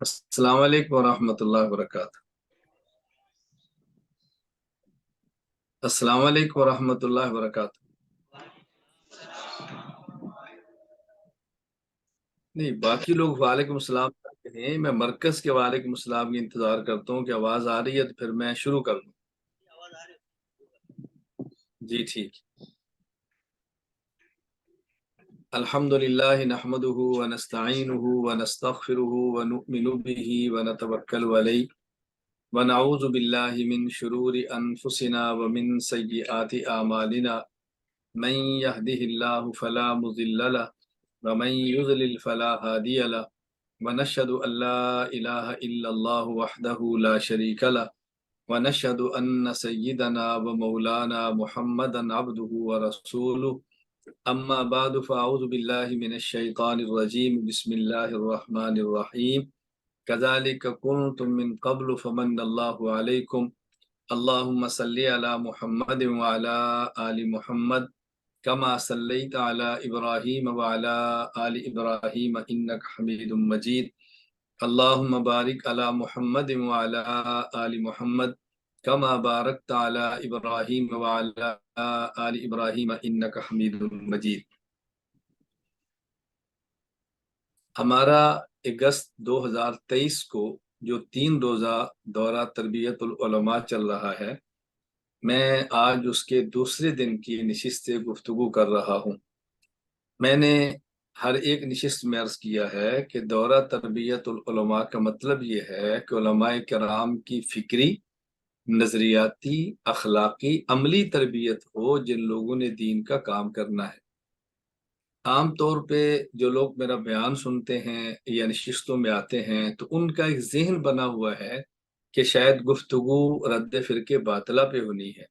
السلام علیکم ورحمۃ اللہ وبرکاتہ۔ السلام علیکم ورحمۃ اللہ وبرکاتہ۔ نہیں، باقی لوگ وعلیکم السلام کرتے ہیں، میں مرکز کے وعلیکم السلام کی انتظار کرتا ہوں کہ آواز آ رہی ہے تو پھر میں شروع کر دوں۔ جی ٹھیک۔ الحمد للہ نحمده ونستعینه ونستغفره ونؤمن به ونتوکل علیہ ونعوذ باللہ من شرور انفسنا ومن سیئات اعمالنا من يهده الله فلا مضل له ومن يضلل فلا هادي له ونشهد أن لا إله إلا الله وحده لا شريك له ونشهد أن سيدنا ومولانا محمدا عبده ورسوله أما بعد فأعوذ بالله من الشيطان الرجيم بسم الله الرحمن الرحيم كذلك كنتم من قبل فمن الله عليكم اللهم صل على محمد وعلى آل محمد كما صليت على إبراهيم وعلى آل إبراهيم إنك حميد مجيد اللهم بارك على محمد وعلى آل محمد كما باركت على إبراهيم وعلى آل إبراهيم إنك حميد مجيد۔ ہمارا اگست 2023 کو جو 3 روزہ دورہ تربیت العلماء چل رہا ہے، میں آج اس کے دوسرے دن کی نشست سے گفتگو کر رہا ہوں۔ میں نے ہر ایک نشست میں عرض کیا ہے کہ دورہ تربیت العلماء کا مطلب یہ ہے کہ علماء کرام کی فکری، نظریاتی، اخلاقی، عملی تربیت ہو جن لوگوں نے دین کا کام کرنا ہے۔ عام طور پہ جو لوگ میرا بیان سنتے ہیں یا نشستوں میں آتے ہیں تو ان کا ایک ذہن بنا ہوا ہے کہ شاید گفتگو رد فرقے باطلہ پہ ہونی ہے،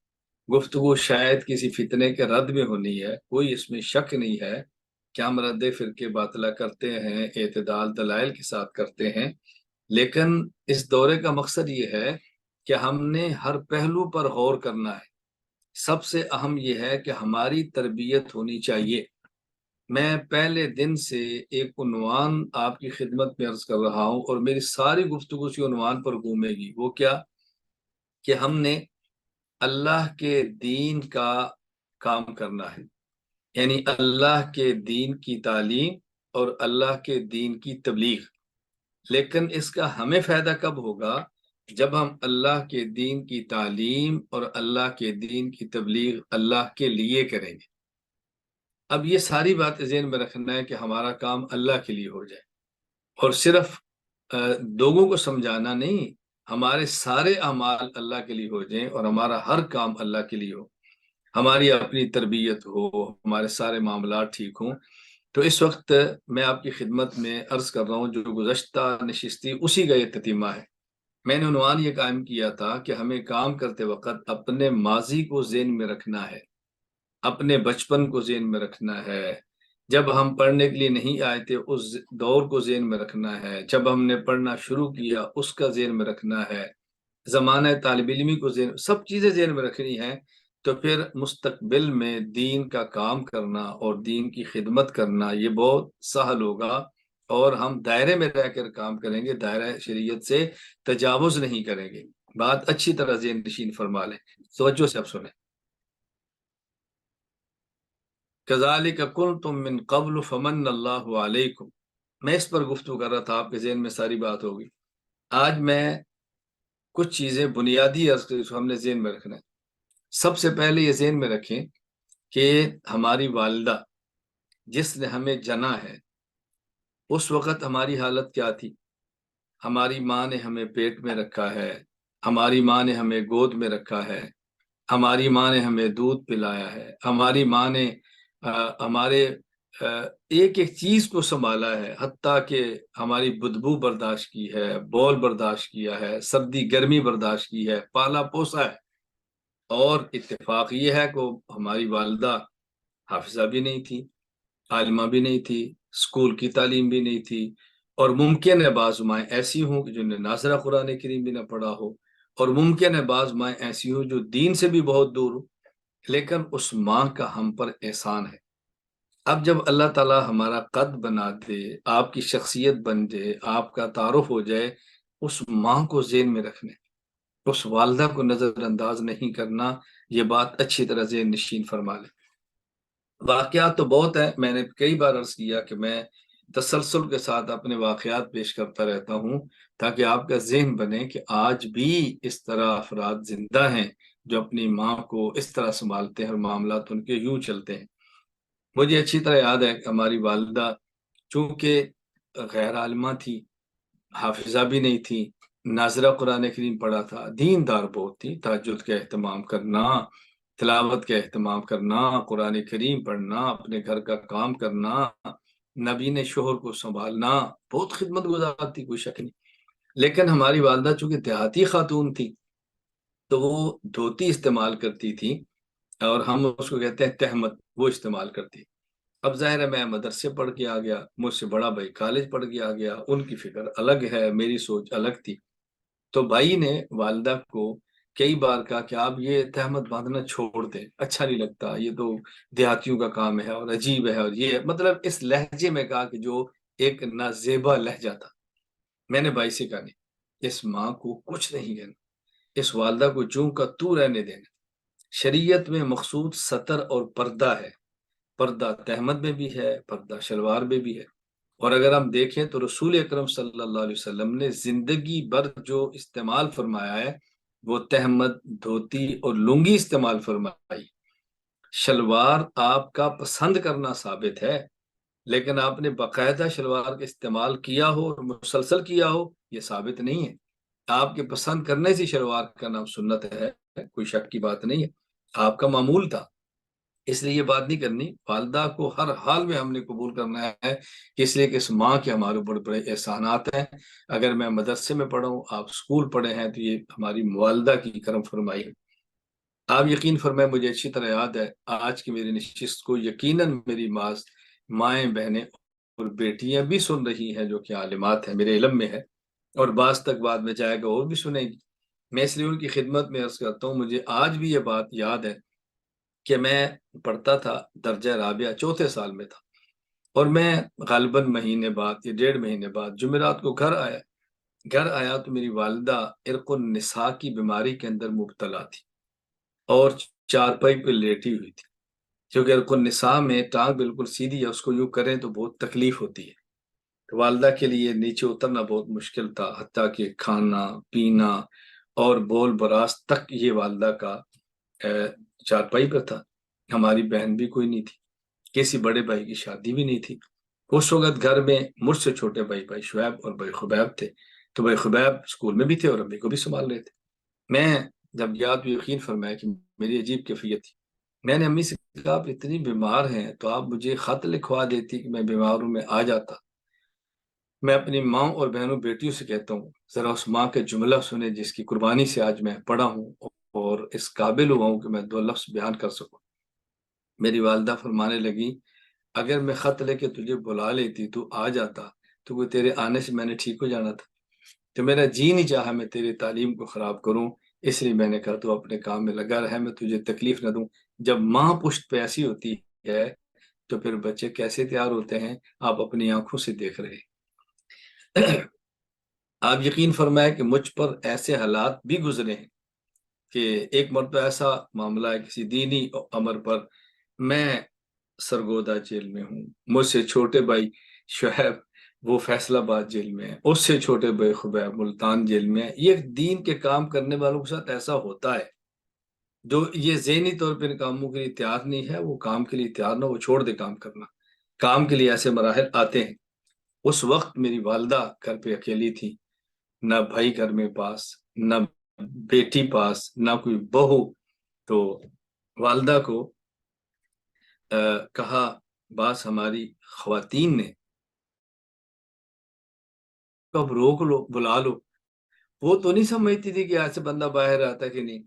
گفتگو شاید کسی فتنے کے رد میں ہونی ہے۔ کوئی اس میں شک نہیں ہے کہ ہم رد فرقے باطلہ کرتے ہیں، اعتدال دلائل کے ساتھ کرتے ہیں، لیکن اس دورے کا مقصد یہ ہے کہ ہم نے ہر پہلو پر غور کرنا ہے۔ سب سے اہم یہ ہے کہ ہماری تربیت ہونی چاہیے۔ میں پہلے دن سے ایک عنوان آپ کی خدمت میں عرض کر رہا ہوں اور میری ساری گفتگو اسی عنوان پر گھومے گی۔ وہ کیا؟ کہ ہم نے اللہ کے دین کا کام کرنا ہے، یعنی اللہ کے دین کی تعلیم اور اللہ کے دین کی تبلیغ۔ لیکن اس کا ہمیں فائدہ کب ہوگا؟ جب ہم اللہ کے دین کی تعلیم اور اللہ کے دین کی تبلیغ اللہ کے لیے کریں گے۔ اب یہ ساری بات ذہن میں رکھنا ہے کہ ہمارا کام اللہ کے لیے ہو جائے، اور صرف لوگوں کو سمجھانا نہیں، ہمارے سارے اعمال اللہ کے لیے ہو جائیں اور ہمارا ہر کام اللہ کے لیے ہو، ہماری اپنی تربیت ہو، ہمارے سارے معاملات ٹھیک ہوں۔ تو اس وقت میں آپ کی خدمت میں عرض کر رہا ہوں جو گزشتہ نشستی اسی کا یہ تتمہ ہے۔ میں نے عنوان یہ قائم کیا تھا کہ ہمیں کام کرتے وقت اپنے ماضی کو ذہن میں رکھنا ہے، اپنے بچپن کو ذہن میں رکھنا ہے، جب ہم پڑھنے کے لیے نہیں آئے تھے اس دور کو ذہن میں رکھنا ہے، جب ہم نے پڑھنا شروع کیا اس کا ذہن میں رکھنا ہے، زمانہ طالب علمی کو سب چیزیں ذہن میں رکھنی ہیں۔ تو پھر مستقبل میں دین کا کام کرنا اور دین کی خدمت کرنا یہ بہت سہل ہوگا، اور ہم دائرے میں رہ کر کام کریں گے، دائرہ شریعت سے تجاوز نہیں کریں گے۔ بات اچھی طرح ذہن نشین فرما لیں، توجہ سے اب سنیں۔ کذالک کنتم من قبل فمن اللہ علیکم، میں اس پر گفتگو کر رہا تھا، آپ کے ذہن میں ساری بات ہوگی۔ آج میں کچھ چیزیں بنیادی ہم نے ذہن میں رکھنا ہے۔ سب سے پہلے یہ ذہن میں رکھیں کہ ہماری والدہ جس نے ہمیں جنا ہے اس وقت ہماری حالت کیا تھی؟ ہماری ماں نے ہمیں پیٹ میں رکھا ہے، ہماری ماں نے ہمیں گود میں رکھا ہے، ہماری ماں نے ہمیں دودھ پلایا ہے، ہماری ماں نے ہمارے ایک ایک چیز کو سنبھالا ہے، حتیٰ کہ ہماری بدبو برداشت کی ہے، بول برداشت کیا ہے، سردی گرمی برداشت کی ہے، پالا پوسا ہے۔ اور اتفاق یہ ہے کہ ہماری والدہ حافظہ بھی نہیں تھی، عالمہ بھی نہیں تھی، اسکول کی تعلیم بھی نہیں تھی، اور ممکن ہے بعض مائیں ایسی ہوں کہ جنہوں نے ناظرہ قرآن کریم بھی نہ پڑھا ہو، اور ممکن ہے بعض مائیں ایسی ہوں جو دین سے بھی بہت دور ہوں، لیکن اس ماں کا ہم پر احسان ہے۔ اب جب اللہ تعالیٰ ہمارا قد بنا دے، آپ کی شخصیت بن جائے، آپ کا تعارف ہو جائے، اس ماں کو ذہن میں رکھنے، اس والدہ کو نظر انداز نہیں کرنا، یہ بات اچھی طرح ذہن نشین فرما لیں۔ واقعات تو بہت ہیں، میں نے کئی بار عرض کیا کہ میں تسلسل کے ساتھ اپنے واقعات پیش کرتا رہتا ہوں تاکہ آپ کا ذہن بنے کہ آج بھی اس طرح افراد زندہ ہیں جو اپنی ماں کو اس طرح سنبھالتے ہیں اور معاملات ان کے یوں چلتے ہیں۔ مجھے اچھی طرح یاد ہے کہ ہماری والدہ چونکہ غیر عالمہ تھی، حافظہ بھی نہیں تھی، ناظرہ قرآن کریم پڑھا تھا، دین دار بہت تھی، تہجد کا اہتمام کرنا، تلاوت کا اہتمام کرنا، قرآن کریم پڑھنا، اپنے گھر کا کام کرنا، نبینے شوہر کو سنبھالنا، بہت خدمت گزار تھی، کوئی شک نہیں۔ لیکن ہماری والدہ چونکہ دیہاتی خاتون تھی تو وہ دھوتی استعمال کرتی تھی، اور ہم اس کو کہتے ہیں تہمت، وہ استعمال کرتی۔ اب ظاہر ہے میں مدرسے پڑھ کے آ گیا، مجھ سے بڑا بھائی کالج پڑھ کے آ گیا، ان کی فکر الگ ہے، میری سوچ الگ تھی۔ تو بھائی نے والدہ کو کئی بار کہا کہ آپ یہ تہمت باندھنا چھوڑ دیں، اچھا نہیں لگتا، یہ تو دیہاتیوں کا کام ہے اور عجیب ہے، اور یہ مطلب اس لہجے میں کہا کہ جو ایک نازیبا لہجہ تھا۔ میں نے بھائی سے کہا نہیں، اس ماں کو کچھ نہیں کہنا، اس والدہ کو جوں کا تو رہنے دینا۔ شریعت میں مقصود ستر اور پردہ ہے، پردہ تہمت میں بھی ہے، پردہ شلوار میں بھی ہے۔ اور اگر ہم دیکھیں تو رسول اکرم صلی اللہ علیہ وسلم نے زندگی بھر جو استعمال فرمایا ہے وہ تہمت، دھوتی اور لنگی استعمال فرمائی۔ شلوار آپ کا پسند کرنا ثابت ہے، لیکن آپ نے باقاعدہ شلوار کا استعمال کیا ہو اور مسلسل کیا ہو، یہ ثابت نہیں ہے۔ آپ کے پسند کرنے سے شلوار کا نام سنت ہے، کوئی شک کی بات نہیں ہے، آپ کا معمول تھا، اس لیے یہ بات نہیں کرنی۔ والدہ کو ہر حال میں ہم نے قبول کرنا ہے، اس لیے کہ اس ماں کے ہمارے بڑے بڑے احسانات ہیں۔ اگر میں مدرسے میں پڑھا ہوں، آپ اسکول پڑھے ہیں، تو یہ ہماری والدہ کی کرم فرمائی ہے۔ آپ یقین فرمائیں، مجھے اچھی طرح یاد ہے آج کی میری نشست کو یقیناً میری مائیں بہنیں اور بیٹیاں بھی سن رہی ہیں جو کہ عالمات ہیں، میرے علم میں ہے، اور بعض تک بعد میں جائے گا اور بھی سنیں گی۔ میں اس لیے ان کی خدمت میں عرض کرتا ہوں، مجھے آج بھی یہ بات یاد ہے کہ میں پڑھتا تھا، درجہ رابعہ چوتھے سال میں تھا، اور میں غالباً مہینے بعد یا 1.5 مہینے بعد جمعرات کو گھر آیا تو میری والدہ عرق النساء کی بیماری کے اندر مبتلا تھی اور چارپائی پہ لیٹی ہوئی تھی، کیونکہ عرق النساء میں ٹانگ بالکل سیدھی ہے، اس کو یوں کریں تو بہت تکلیف ہوتی ہے۔ تو والدہ کے لیے نیچے اترنا بہت مشکل تھا، حتیٰ کہ کھانا پینا اور بول براز تک یہ والدہ کا چارپائی پر تھا۔ ہماری بہن بھی کوئی نہیں تھی، کسی بڑے بھائی کی شادی بھی نہیں تھی۔ اس وقت گھر میں مجھ سے چھوٹے بھائی شعیب اور بھائی خبیب تھے، تو بھائی خبیب اسکول میں بھی تھے اور امی کو بھی سنبھال رہے تھے۔ میں جب گیا تو یقین فرمایا کہ میری عجیب کیفیت تھی۔ میں نے امی سے کہا آپ اتنی بیمار ہیں تو آپ مجھے خط لکھوا دیتی کہ میں بیمار ہوں، میں آ جاتا۔ میں اپنی ماں اور بہنوں بیٹیوں سے کہتا ہوں ذرا اس ماں کا جملہ سنیں جس کی قربانی سے آج میں پڑا ہوں اور اس قابل ہوا ہوں کہ میں 2 لفظ بیان کر سکوں۔ میری والدہ فرمانے لگی اگر میں خط لے کے تجھے بلا لیتی تو آ جاتا، تو وہ تیرے آنے سے میں نے ٹھیک ہو جانا تھا، تو میرا جی نہیں چاہا میں تیری تعلیم کو خراب کروں، اس لیے میں نے کہا تو اپنے کام میں لگا رہا، میں تجھے تکلیف نہ دوں۔ جب ماں پشت پہ ایسی ہوتی ہے تو پھر بچے کیسے تیار ہوتے ہیں، آپ اپنی آنکھوں سے دیکھ رہے ہیں۔ آپ یقین فرمائے کہ مجھ پر ایسے حالات بھی گزرے ہیں کہ ایک مرتبہ ایسا معاملہ ہے کسی دینی امر پر، میں سرگودا جیل میں ہوں، مجھ سے چھوٹے بھائی شعیب وہ فیصل آباد جیل میں ہے، اس سے چھوٹے بھائی خبیب ملتان جیل میں ہے۔ یہ دین کے کام کرنے والوں کے ساتھ ایسا ہوتا ہے، جو یہ ذہنی طور پہ ان کاموں کے لیے تیار نہیں ہے، وہ کام کے لیے تیار نہ، وہ چھوڑ دے کام کرنا، کام کے لیے ایسے مراحل آتے ہیں۔ اس وقت میری والدہ گھر پہ اکیلی تھی، نہ بھائی گھر میں پاس، نہ بیٹی پاس، نہ کوئی بہو۔ تو والدہ کو کہا بعض ہماری خواتین نے اب روک لو، بلا لو۔ وہ تو نہیں سمجھتی تھی کہ ایسے بندہ باہر آتا کہ نہیں،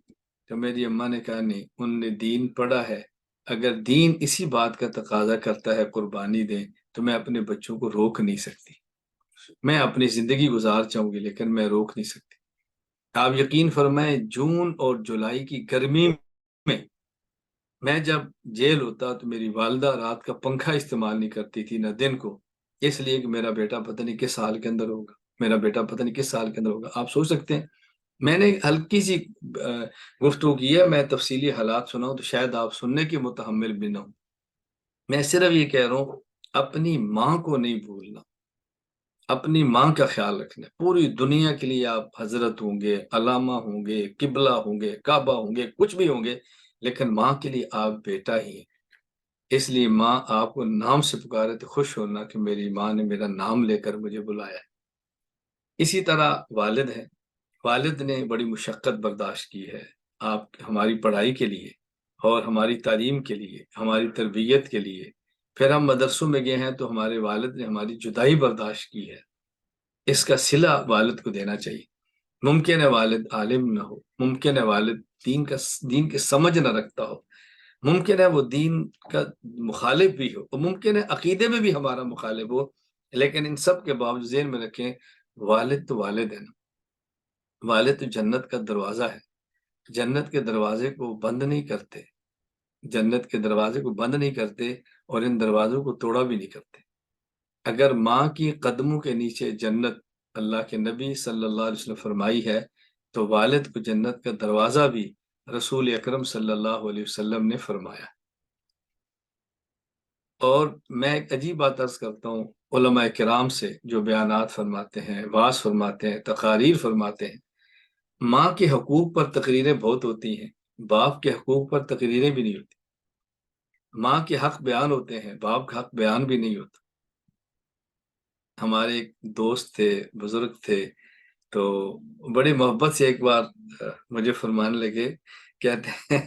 تو میری اماں نے کہا نہیں، ان نے دین پڑھا ہے، اگر دین اسی بات کا تقاضا کرتا ہے قربانی دیں تو میں اپنے بچوں کو روک نہیں سکتی، میں اپنی زندگی گزار چاہوں گی لیکن میں روک نہیں سکتی۔ آپ یقین فرمائیں جون اور جولائی کی گرمی میں میں جب جیل ہوتا تو میری والدہ رات کا پنکھا استعمال نہیں کرتی تھی نہ دن کو، اس لیے کہ میرا بیٹا پتہ نہیں کس سال کے اندر ہوگا، میرا بیٹا پتہ نہیں کس سال کے اندر ہوگا۔ آپ سوچ سکتے ہیں، میں نے ہلکی سی گفتگو کی ہے، میں تفصیلی حالات سناؤں تو شاید آپ سننے کی متحمل بھی نہ ہوں۔ میں صرف یہ کہہ رہا ہوں، اپنی ماں کو نہیں بھولنا، اپنی ماں کا خیال رکھنا۔ پوری دنیا کے لیے آپ حضرت ہوں گے، علامہ ہوں گے، قبلہ ہوں گے، کعبہ ہوں گے، کچھ بھی ہوں گے، لیکن ماں کے لیے آپ بیٹا ہی ہیں۔ اس لیے ماں آپ کو نام سے پکارے تو خوش ہونا کہ میری ماں نے میرا نام لے کر مجھے بلایا ہے۔ اسی طرح والد ہے، والد نے بڑی مشقت برداشت کی ہے آپ ہماری پڑھائی کے لیے اور ہماری تعلیم کے لیے، ہماری تربیت کے لیے۔ پھر ہم مدرسوں میں گئے ہیں تو ہمارے والد نے ہماری جدائی برداشت کی ہے، اس کا صلہ والد کو دینا چاہیے۔ ممکن ہے والد عالم نہ ہو، ممکن ہے والد دین کی سمجھ نہ رکھتا ہو، ممکن ہے وہ دین کا مخالف بھی ہو، اور ممکن ہے عقیدے میں بھی ہمارا مخالف ہو، لیکن ان سب کے باوجود ذہن میں رکھیں، والد تو والد ہے نا، والد تو جنت کا دروازہ ہے، جنت کے دروازے کو بند نہیں کرتے، جنت کے دروازے کو بند نہیں کرتے اور ان دروازوں کو توڑا بھی نہیں کرتے۔ اگر ماں کی قدموں کے نیچے جنت اللہ کے نبی صلی اللہ علیہ وسلم فرمائی ہے، تو والد کو جنت کا دروازہ بھی رسول اکرم صلی اللہ علیہ وسلم نے فرمایا۔ اور میں ایک عجیب بات عرض کرتا ہوں، علماء کرام سے جو بیانات فرماتے ہیں، وعظ فرماتے ہیں، تقاریر فرماتے ہیں، ماں کے حقوق پر تقریریں بہت ہوتی ہیں، باپ کے حقوق پر تقریریں بھی نہیں ہوتی۔ ماں کے حق بیان ہوتے ہیں، باپ کا حق بیان بھی نہیں ہوتا۔ ہمارے ایک دوست تھے، بزرگ تھے، تو بڑی محبت سے ایک بار مجھے فرمانے لگے، کہتے ہیں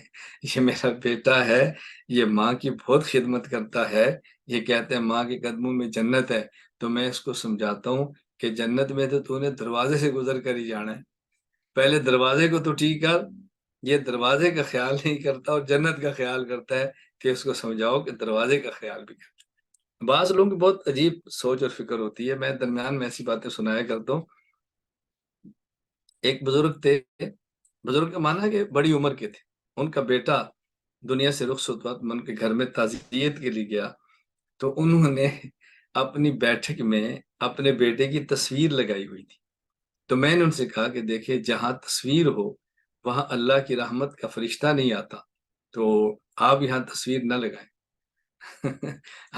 یہ میرا بیٹا ہے، یہ ماں کی بہت خدمت کرتا ہے، یہ کہتے ہیں ماں کے قدموں میں جنت ہے، تو میں اس کو سمجھاتا ہوں کہ جنت میں تو نے دروازے سے گزر کر ہی جانا ہے، پہلے دروازے کو تو ٹھیک کر۔ یہ دروازے کا خیال نہیں کرتا اور جنت کا خیال کرتا ہے، کہ اس کو سمجھاؤ کہ دروازے کا خیال بھی کر۔ بعض لوگوں کی بہت عجیب سوچ اور فکر ہوتی ہے، میں درمیان میں ایسی باتیں سنایا کرتا ہوں۔ ایک بزرگ تھے، بزرگ کا معنی ہے کہ بڑی عمر کے تھے، ان کا بیٹا دنیا سے رخصت ہوا، من کے گھر میں تعزیت کے لیے گیا، تو انہوں نے اپنی بیٹھک میں اپنے بیٹے کی تصویر لگائی ہوئی تھی۔ تو میں نے ان سے کہا کہ دیکھیں، جہاں تصویر ہو وہاں اللہ کی رحمت کا فرشتہ نہیں آتا، تو آپ یہاں تصویر نہ لگائیں۔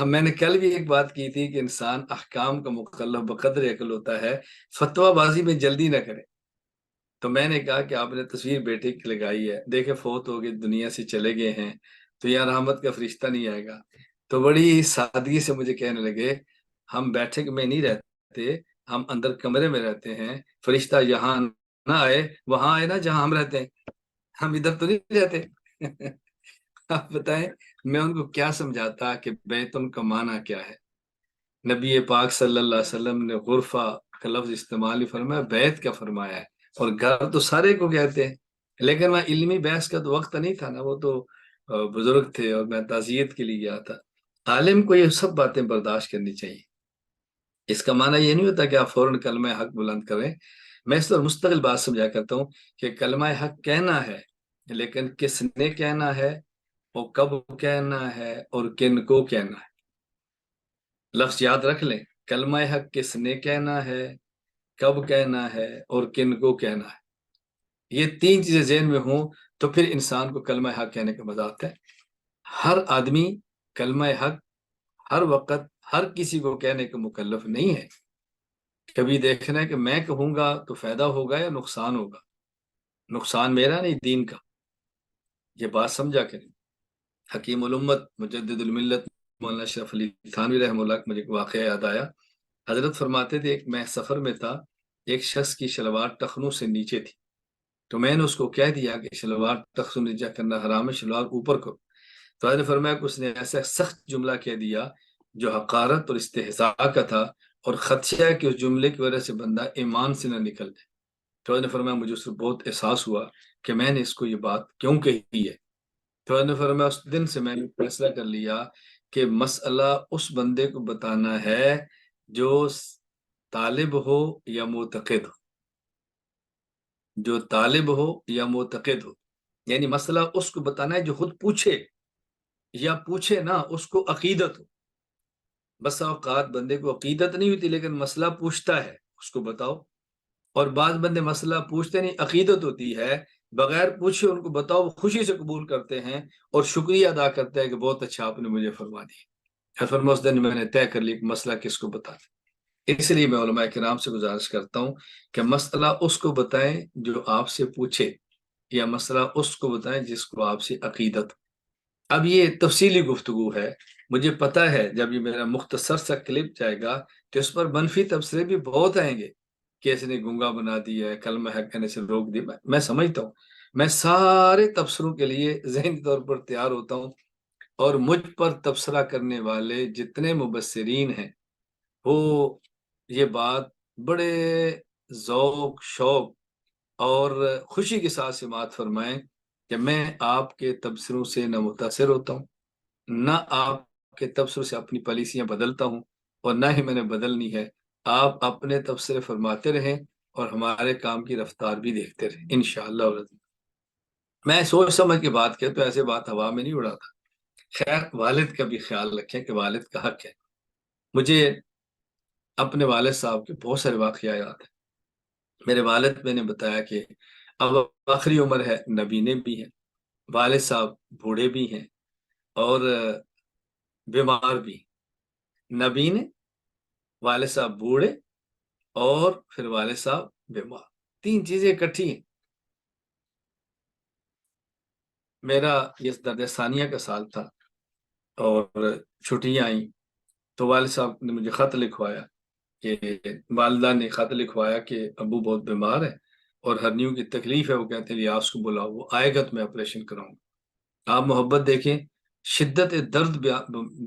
میں نے کل بھی ایک بات کی تھی کہ انسان احکام کا مکلف بقدر عقل ہوتا ہے، فتویٰ بازی میں جلدی نہ کرے۔ تو میں نے کہا کہ آپ نے تصویر بیٹے کی لگائی ہے، دیکھیں فوت ہو گئے، دنیا سے چلے گئے ہیں، تو یہاں رحمت کا فرشتہ نہیں آئے گا۔ تو بڑی سادگی سے مجھے کہنے لگے، ہم بیٹھک میں نہیں رہتے، ہم اندر کمرے میں رہتے ہیں، فرشتہ یہاں نہ آئے، وہاں آئے نا جہاں ہم رہتے ہیں، ہم ادھر تو نہیں رہتے۔ آپ بتائیں میں ان کو کیا سمجھاتا کہ بیتن کا معنی کیا ہے؟ نبی پاک صلی اللہ علیہ وسلم نے غرفہ کا لفظ استعمال نہیں فرمایا، بیت کا فرمایا ہے، اور گھر تو سارے کو کہتے ہیں، لیکن وہاں علمی بحث کا تو وقت نہیں تھا نا، وہ تو بزرگ تھے اور میں تعزیت کے لیے گیا تھا۔ عالم کو یہ سب باتیں برداشت کرنی چاہیے۔ اس کا معنی یہ نہیں ہوتا کہ آپ فوراً کلمہ حق بلند کریں، میں اس طرح مستقل بات سمجھا کرتا ہوں کہ کلمہ حق کہنا ہے، لیکن کس نے کہنا ہے اور کب کہنا ہے اور کن کو کہنا ہے۔ لفظ یاد رکھ لیں، کلمہ حق کس نے کہنا ہے، کب کہنا ہے اور کن کو کہنا ہے۔ یہ تین چیزیں ذہن میں ہوں تو پھر انسان کو کلمہ حق کہنے کا مزہ آتا ہے۔ ہر آدمی کلمہ حق ہر وقت ہر کسی کو کہنے کا مکلف نہیں ہے۔ کبھی دیکھنا ہے کہ میں کہوں گا تو فائدہ ہوگا یا نقصان ہوگا، نقصان میرا نہیں دین کا، یہ بات سمجھا کریں۔ حکیم الامت مجدد الملت مولانا اشرف علی تھانوی رحمہ اللہ کا مجھے ایک واقعہ یاد آیا۔ حضرت فرماتے تھے ایک میں سفر میں تھا، ایک شخص کی شلوار ٹخنوں سے نیچے تھی، تو میں نے اس کو کہہ دیا کہ شلوار ٹخنوں سے نیچے کرنا حرام ہے، شلوار اوپر کرو۔ تو حضرت فرمایا کہ اس نے ایسا سخت جملہ کہہ دیا جو حقارت اور استہزاء کا تھا، اور خدشہ ہے کہ اس جملے کی وجہ سے بندہ ایمان سے نہ نکل جائے۔ تو حضرت فرمایا مجھے اس سے بہت احساس ہوا کہ میں نے اس کو یہ بات کیوں کہی ہے۔ تو حضرت فرمایا اس دن سے میں نے فیصلہ کر لیا کہ مسئلہ اس بندے کو بتانا ہے جو طالب ہو یا معتقد ہو، جو طالب ہو یا معتقد ہو، یعنی مسئلہ اس کو بتانا ہے جو خود پوچھے، یا پوچھے نا اس کو عقیدت ہو. بس اوقات بندے کو عقیدت نہیں ہوتی لیکن مسئلہ پوچھتا ہے اس کو بتاؤ. اور بعض بندے مسئلہ پوچھتے نہیں، عقیدت ہوتی ہے، بغیر پوچھے ان کو بتاؤ، وہ خوشی سے قبول کرتے ہیں اور شکریہ ادا کرتے ہیں کہ بہت اچھا آپ نے مجھے فرما دیا. فرما اس دن میں نے طے کر لی کہ مسئلہ کس کو بتا دیں. اس لیے میں علماء کرام سے گزارش کرتا ہوں کہ مسئلہ اس کو بتائیں جو آپ سے پوچھے، یا مسئلہ اس کو بتائیں جس کو آپ سے عقیدت. اب یہ تفصیلی گفتگو ہے، مجھے پتا ہے جب یہ میرا مختصر سا کلپ جائے گا تو اس پر منفی تبصرے بھی بہت آئیں گے کہ اس نے گنگا بنا دیا ہے، کلمہ ہے کہنے سے روک دیا. میں سمجھتا ہوں، میں سارے تبصروں کے لیے ذہنی طور پر تیار ہوتا ہوں، اور مجھ پر تبصرہ کرنے والے جتنے مبصرین ہیں وہ یہ بات بڑے ذوق شوق اور خوشی کے ساتھ سماعت فرمائیں کہ میں آپ کے تبصروں سے نہ متاثر ہوتا ہوں، نہ آپ کے تبصروں سے اپنی پالیسیاں بدلتا ہوں، اور نہ ہی میں نے بدلنی ہے. آپ اپنے تبصرے فرماتے رہیں اور ہمارے کام کی رفتار بھی دیکھتے رہیں انشاءاللہ. میں سوچ سمجھ کے بات کیا تو ایسے بات ہوا میں نہیں اڑاتا. خیر، والد کا بھی خیال رکھیں کہ والد کا حق ہے. مجھے اپنے والد صاحب کے بہت سارے واقعات یاد ہیں. میرے والد میں نے بتایا کہ اب آخری عمر ہے، نبینے بھی ہیں، والد صاحب بوڑھے بھی ہیں اور بیمار بھی. نبینے، والد صاحب بوڑھے، اور پھر والد صاحب بیمار، تین چیزیں اکٹھی ہیں. میرا یہ درجہ ثانیہ کا سال تھا اور چھٹیاں آئیں تو والد صاحب نے مجھے خط لکھوایا کہ والدہ نے خط لکھوایا کہ ابو بہت بیمار ہے اور ہرنیوں کی تکلیف ہے، وہ کہتے ہیں ریاض کو بلاؤ، وہ آئے گا تو میں آپریشن کراؤں. آپ محبت دیکھیں، شدت درد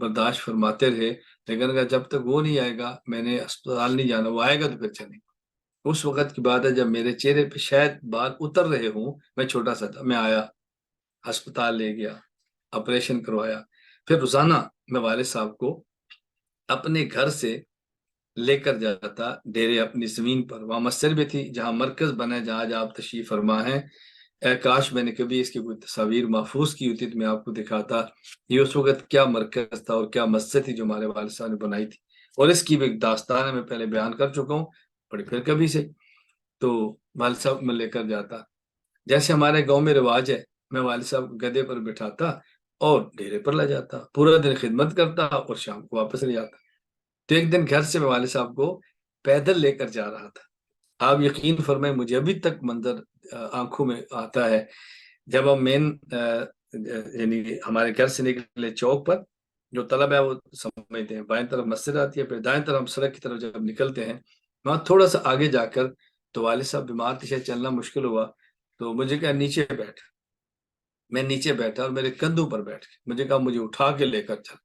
برداشت فرماتے رہے، لیکن اگر جب تک وہ نہیں آئے گا میں نے اسپتال نہیں جانا، وہ آئے گا تو پھر چلیں. اس وقت کی بات ہے جب میرے چہرے پہ شاید بال اتر رہے ہوں، میں چھوٹا سا تھا، میں آیا، ہسپتال لے گیا، آپریشن کروایا. پھر روزانہ میں والد صاحب کو اپنے گھر سے لے کر جاتا ڈیرے اپنی زمین پر، وہاں مسجد بھی تھی جہاں مرکز بنا ہے، جہاں آپ تشریف فرما ہیں. کاش میں نے کبھی اس کی کوئی تصاویر محفوظ کی ہوتی تو میں آپ کو دکھاتا یہ اس وقت کیا مرکز تھا اور کیا مسجد تھی جو ہمارے والد صاحب نے بنائی تھی. اور اس کی بھی ایک داستان ہے، میں پہلے بیان کر چکا ہوں، بڑی پھر کبھی سے. تو والد صاحب میں لے کر جاتا، جیسے ہمارے گاؤں میں رواج ہے، میں والد صاحب کو گدے پر بٹھاتا اور ڈیرے پر لے جاتا، پورا دن خدمت کرتا اور شام کو واپس لے جاتا. تو ایک دن گھر سے میں والد صاحب کو پیدل لے کر جا رہا تھا. آپ یقین فرمائیں مجھے ابھی تک منظر آنکھوں میں آتا ہے. جب ہم مین یعنی ہمارے گھر سے نکلے چوک پر، جو طلب ہے وہ سمجھتے ہیں بائیں طرف مسجد آتی ہے، پھر دائیں طرف ہم سڑک کی طرف جب نکلتے ہیں، وہاں تھوڑا سا آگے جا کر تو والد صاحب بیمار تھے، شاید چلنا مشکل ہوا، تو مجھے کہا نیچے بیٹھ. میں نیچے بیٹھا اور میرے کندھوں پر بیٹھ کے مجھے کہا مجھے اٹھا کے لے کر چل.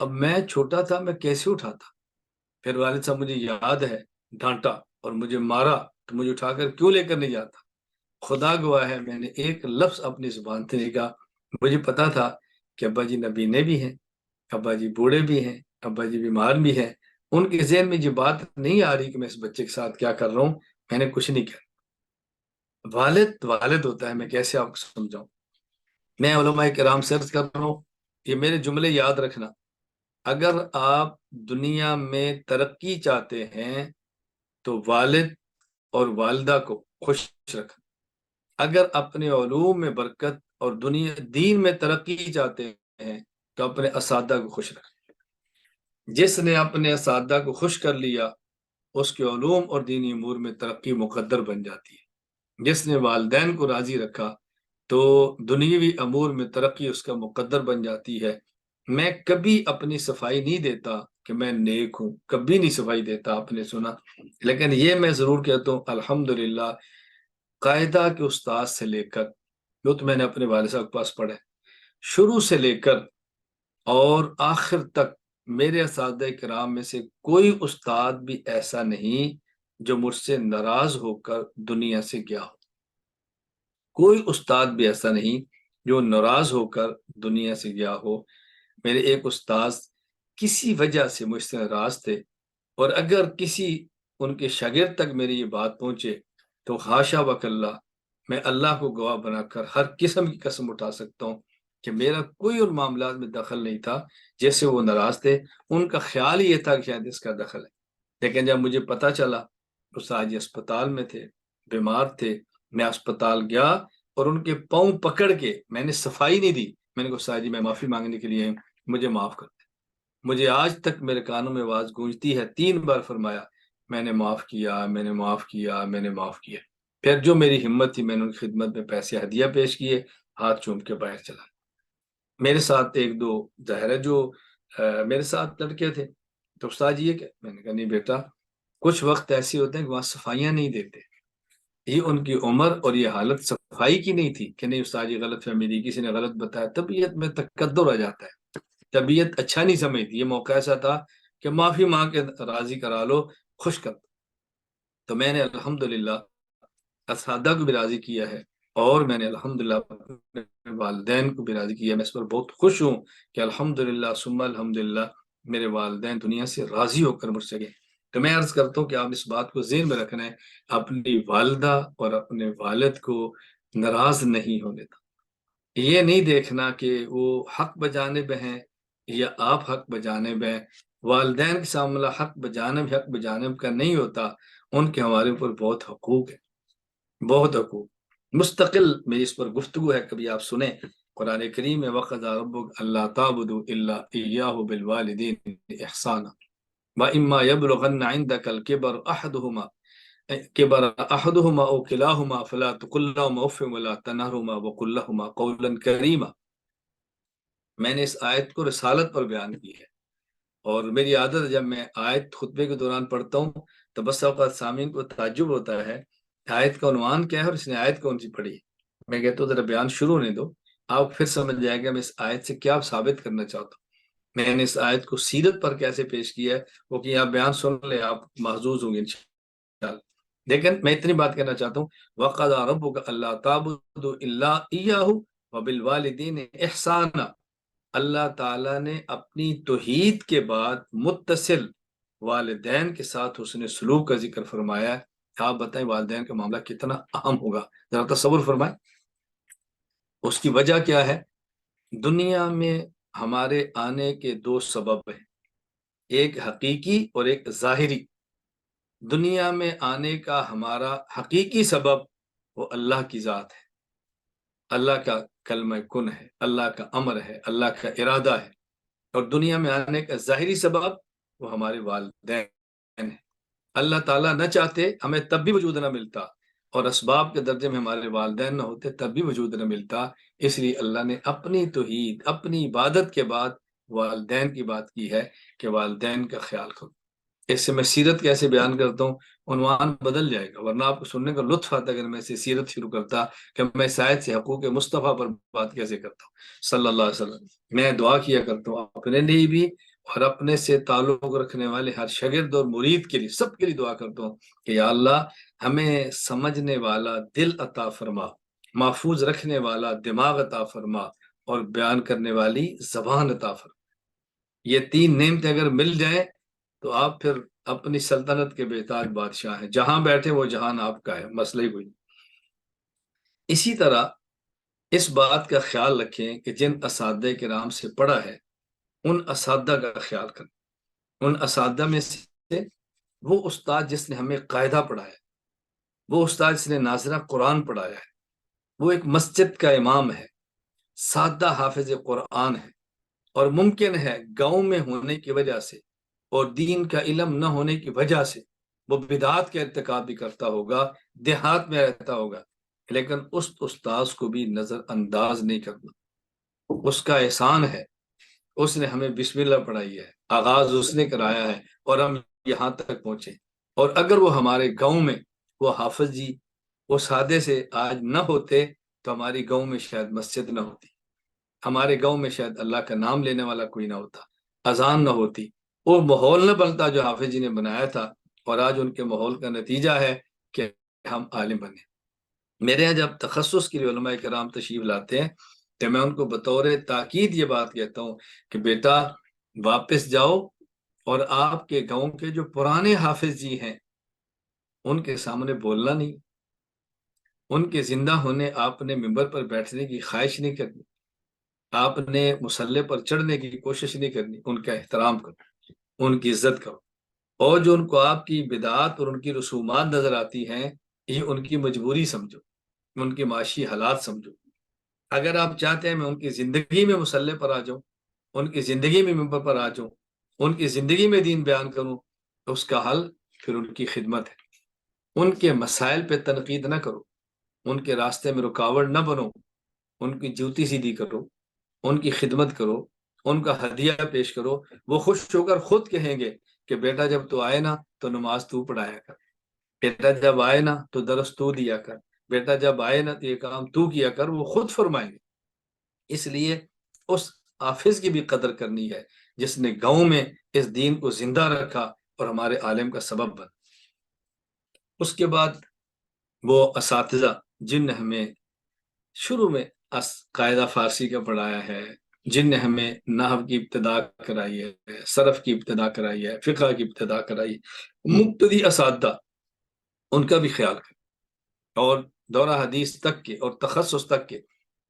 اب میں چھوٹا تھا، میں کیسے اٹھاتا؟ پھر والد صاحب مجھے یاد ہے ڈانٹا اور مجھے مارا تو مجھے اٹھا کر کیوں لے کر نہیں جاتا. خدا گواہ ہے میں نے ایک لفظ اپنی زبان سے نہیں کہا. مجھے پتا تھا کہ ابا جی نبینے بھی ہیں، ابا جی بوڑھے بھی ہیں، ابا جی بیمار بھی ہیں. ان کے ذہن میں یہ بات نہیں آ رہی کہ میں اس بچے کے ساتھ کیا کر رہا ہوں. میں نے کچھ نہیں کیا. والد والد ہوتا ہے، میں کیسے آپ کو سمجھاؤں. میں علماء کرام سے عرض کر رہا ہوں، یہ میرے جملے یاد رکھنا. اگر آپ دنیا میں ترقی چاہتے ہیں تو والد اور والدہ کو خوش رکھیں. اگر اپنے علوم میں برکت اور دنیا دین میں ترقی چاہتے ہیں تو اپنے اساتذہ کو خوش رکھیں. جس نے اپنے اساتذہ کو خوش کر لیا اس کے علوم اور دینی امور میں ترقی مقدر بن جاتی ہے. جس نے والدین کو راضی رکھا تو دنیاوی امور میں ترقی اس کا مقدر بن جاتی ہے. میں کبھی اپنی صفائی نہیں دیتا کہ میں نیک ہوں، کبھی نہیں صفائی دیتا، آپ نے سنا. لیکن یہ میں ضرور کہتا ہوں الحمدللہ قاعدہ کے استاد سے لے کر، جو تو میں نے اپنے والد صاحب کے پاس پڑھا ہے، شروع سے لے کر اور آخر تک میرے اساتذہ کرام میں سے کوئی استاد بھی ایسا نہیں جو مجھ سے ناراض ہو کر دنیا سے گیا ہو. کوئی استاد بھی ایسا نہیں جو ناراض ہو کر دنیا سے گیا ہو. میرے ایک استاد کسی وجہ سے مجھ سے ناراض تھے، اور اگر کسی ان کے شاگرد تک میری یہ بات پہنچے تو حاشا وکلا، میں اللہ کو گواہ بنا کر ہر قسم کی قسم اٹھا سکتا ہوں کہ میرا کوئی اور معاملات میں دخل نہیں تھا، جیسے وہ ناراض تھے ان کا خیال ہی یہ تھا کہ شاید اس کا دخل ہے۔ لیکن جب مجھے پتا چلا استاد جی اسپتال میں تھے، بیمار تھے، میں اسپتال گیا اور ان کے پاؤں پکڑ کے میں نے صفائی نہیں دی، میں نے کہا استاد جی میں معافی مانگنے کے لیے مجھے معاف کر دیں۔ مجھے آج تک میرے کانوں میں آواز گونجتی ہے، 3 بار فرمایا میں نے معاف کیا، میں نے معاف کیا، میں نے معاف کیا۔ پھر جو میری ہمت تھی میں نے ان کی خدمت میں پیسے ہدیہ پیش کیے، ہاتھ چوم کے باہر چلا۔ میرے ساتھ 1-2 ظاہر ہے جو میرے ساتھ لڑکے تھے، تو استاد جی یہ کہ میں نے کہا نہیں بیٹا، کچھ وقت ایسے ہوتے ہیں کہ وہاں صفائیاں نہیں دیتے۔ یہ ان کی عمر اور یہ حالت صفائی کی نہیں تھی کہ نہیں استاد جی غلط فہمی دی، کسی نے غلط بتایا، طبیعت میں تکدر آ جاتا ہے، طبیعت اچھا نہیں سمجھتی۔ یہ موقع ایسا تھا کہ معافی مانگ کے راضی کرا لو، خوش کر دو۔ تو میں نے الحمدللہ اساتذہ کو بھی راضی کیا ہے، اور میں نے الحمدللہ اپنے والدین کو بھی راضی کیا۔ میں اس پر بہت خوش ہوں کہ الحمدللہ ثم الحمدللہ میرے والدین دنیا سے راضی ہو کر مجھ سے گئے۔ تو میں عرض کرتا ہوں کہ آپ اس بات کو ذہن میں رکھنا ہے، اپنی والدہ اور اپنے والد کو ناراض نہیں ہونے دینا۔ یہ نہیں دیکھنا کہ وہ حق بجانب ہیں یا آپ حق بجانب ہیں۔ والدین کے سامنے حق بجانب کا نہیں ہوتا، ان کے ہمارے اوپر بہت حقوق ہے، بہت حقوق۔ مستقل میری اس پر گفتگو ہے، کبھی آپ سنیں قرآن کریم میں وَقَضَىٰ رَبُّكَ أَلَّا تَعْبُدُوا إِلَّا إِيَّاهُ بِالْوَالِدَيْنِ إِحْسَانًا وَإِمَّا يَبْلُغَنَّ عِندَكَ الْكِبَرَ أَحَدُهُمَا أَوْ كِلَاهُمَا فَلَا تُقُل لَّهُمَا أُفٍّ وَلَا تَنْهَرْهُمَا وَقُل لَّهُمَا قَوْلًا كَرِيمًا۔ میں نے اس آیت کو رسالت پر بیان کی ہے، اور میری عادت ہے جب میں آیت خطبے کے دوران پڑھتا ہوں تو بس اوقات سامعین کو تعجب ہوتا ہے آیت کا عنوان کیا ہے اور اس نے آیت کون سی پڑھی ہے۔ میں کہتا ہوں ذرا بیان شروع ہونے دو، آپ پھر سمجھ جائے گا میں اس آیت سے کیا ثابت کرنا چاہتا ہوں۔ میں نے اس آیت کو سیرت پر کیسے پیش کیا ہے وہ کہ آپ بیان سن لیں، آپ محظوظ ہوں گے انشاءاللہ۔ لیکن میں اتنی بات کہنا چاہتا ہوں، وَقَضَىٰ رَبُّكَ أَلَّا تَعْبُدُوا إِلَّا إِيَّاهُ وَبِالْوَالِدَيْنِ إِحْسَانًا۔ اللہ تعالیٰ نے اپنی توحید کے بعد متصل والدین کے ساتھ حسن سلوک کا ذکر فرمایا ہے۔ آپ بتائیں والدین کا معاملہ کتنا اہم ہوگا، ذرا تصور فرمائیں۔ اس کی وجہ کیا ہے؟ دنیا میں ہمارے آنے کے 2 سبب ہیں، ایک حقیقی اور ایک ظاہری۔ دنیا میں آنے کا ہمارا حقیقی سبب وہ اللہ کی ذات ہے، اللہ کا کلمہ کن ہے، اللہ کا امر ہے، اللہ کا ارادہ ہے۔ اور دنیا میں آنے کا ظاہری سبب وہ ہمارے والدین ہیں۔ اللہ تعالیٰ نہ چاہتے ہمیں تب بھی وجود نہ ملتا، اور اسباب کے درجے میں ہمارے والدین نہ ہوتے تب بھی وجود نہ ملتا۔ اس لیے اللہ نے اپنی توحید، اپنی عبادت کے بعد والدین کی بات کی ہے کہ والدین کا خیال کرو۔ اس سے میں سیرت کیسے بیان کرتا ہوں، عنوان بدل جائے گا، ورنہ آپ کو سننے کا لطف آتا اگر میں سے سیرت شروع کرتا کہ میں شاید سے حقوق مصطفیٰ پر بات کیسے کرتا ہوں صلی اللہ علیہ وسلم۔ میں دعا کیا کرتا ہوں اپنے لیے بھی اور اپنے سے تعلق رکھنے والے ہر شاگرد اور مرید کے لیے، سب کے لیے دعا کرتا ہوں کہ یا اللہ ہمیں سمجھنے والا دل عطا فرما، محفوظ رکھنے والا دماغ عطا فرما، اور بیان کرنے والی زبان عطا فرما۔ یہ 3 نعمتیں اگر مل جائیں تو آپ پھر اپنی سلطنت کے بےتاج بادشاہ ہیں، جہاں بیٹھے وہ جہان آپ کا ہے، مسئلہ ہی کوئی۔ اسی طرح اس بات کا خیال رکھیں کہ جن اساتذہ کرام سے پڑھا ہے ان اساتذہ کا خیال کریں۔ ان اساتذہ میں سے وہ استاد جس نے ہمیں قاعدہ پڑھایا ہے، وہ استاد جس نے ناظرہ قرآن پڑھایا ہے، وہ ایک مسجد کا امام ہے، سادہ حافظ قرآن ہے، اور ممکن ہے گاؤں میں ہونے کی وجہ سے اور دین کا علم نہ ہونے کی وجہ سے وہ بدعات کا ارتکاب بھی کرتا ہوگا، دیہات میں رہتا ہوگا، لیکن اس استاذ کو بھی نظر انداز نہیں کرنا۔ اس کا احسان ہے، اس نے ہمیں بسم اللہ پڑھائی ہے، آغاز اس نے کرایا ہے اور ہم یہاں تک پہنچے۔ اور اگر وہ ہمارے گاؤں میں وہ حافظ جی وہ سادے سے آج نہ ہوتے تو ہماری گاؤں میں شاید مسجد نہ ہوتی، ہمارے گاؤں میں شاید اللہ کا نام لینے والا کوئی نہ ہوتا، اذان نہ ہوتی، وہ ماحول نہ بنتا جو حافظ جی نے بنایا تھا، اور آج ان کے ماحول کا نتیجہ ہے کہ ہم عالم بنے۔ میرے یہاں جب تخصص کے لیے علماء کرام تشریف لاتے ہیں تو میں ان کو بطور تاکید یہ بات کہتا ہوں کہ بیٹا واپس جاؤ اور آپ کے گاؤں کے جو پرانے حافظ جی ہیں ان کے سامنے بولنا نہیں، ان کے زندہ ہونے آپ نے ممبر پر بیٹھنے کی خواہش نہیں کرنی، آپ نے مصلی پر چڑھنے کی کوشش نہیں کرنی، ان کا احترام کرو، ان کی عزت کرو، اور جو ان کو آپ کی بدعات اور ان کی رسومات نظر آتی ہیں، یہ ان کی مجبوری سمجھو، ان کی معاشی حالات سمجھو۔ اگر آپ چاہتے ہیں میں ان کی زندگی میں مصلی پر آ جاؤں، ان کی زندگی میں ممبر پر آ جاؤں، ان کی زندگی میں دین بیان کروں، تو اس کا حل پھر ان کی خدمت ہے۔ ان کے مسائل پہ تنقید نہ کرو، ان کے راستے میں رکاوٹ نہ بنو، ان کی جوتی سیدھی کرو، ان کی خدمت کرو، ان کا ہدیہ پیش کرو۔ وہ خوش ہو کر خود کہیں گے کہ بیٹا جب تو آئے نا تو نماز تو پڑھایا کر، بیٹا جب آئے نا تو درس تو دیا کر، بیٹا جب آئے نا تو یہ کام تو کیا کر، وہ خود فرمائیں گے۔ اس لیے اس حافظ کی بھی قدر کرنی ہے جس نے گاؤں میں اس دین کو زندہ رکھا اور ہمارے عالم کا سبب بنا۔ اس کے بعد وہ اساتذہ جن نے ہمیں شروع میں قاعدہ فارسی کا پڑھایا ہے، جن نے ہمیں نحو کی ابتدا کرائی ہے، صرف کی ابتدا کرائی ہے، فقہ کی ابتدا کرائی ہے، مبتدی اساتذہ، ان کا بھی خیال کریں، اور دورہ حدیث تک کے اور تخصص تک کے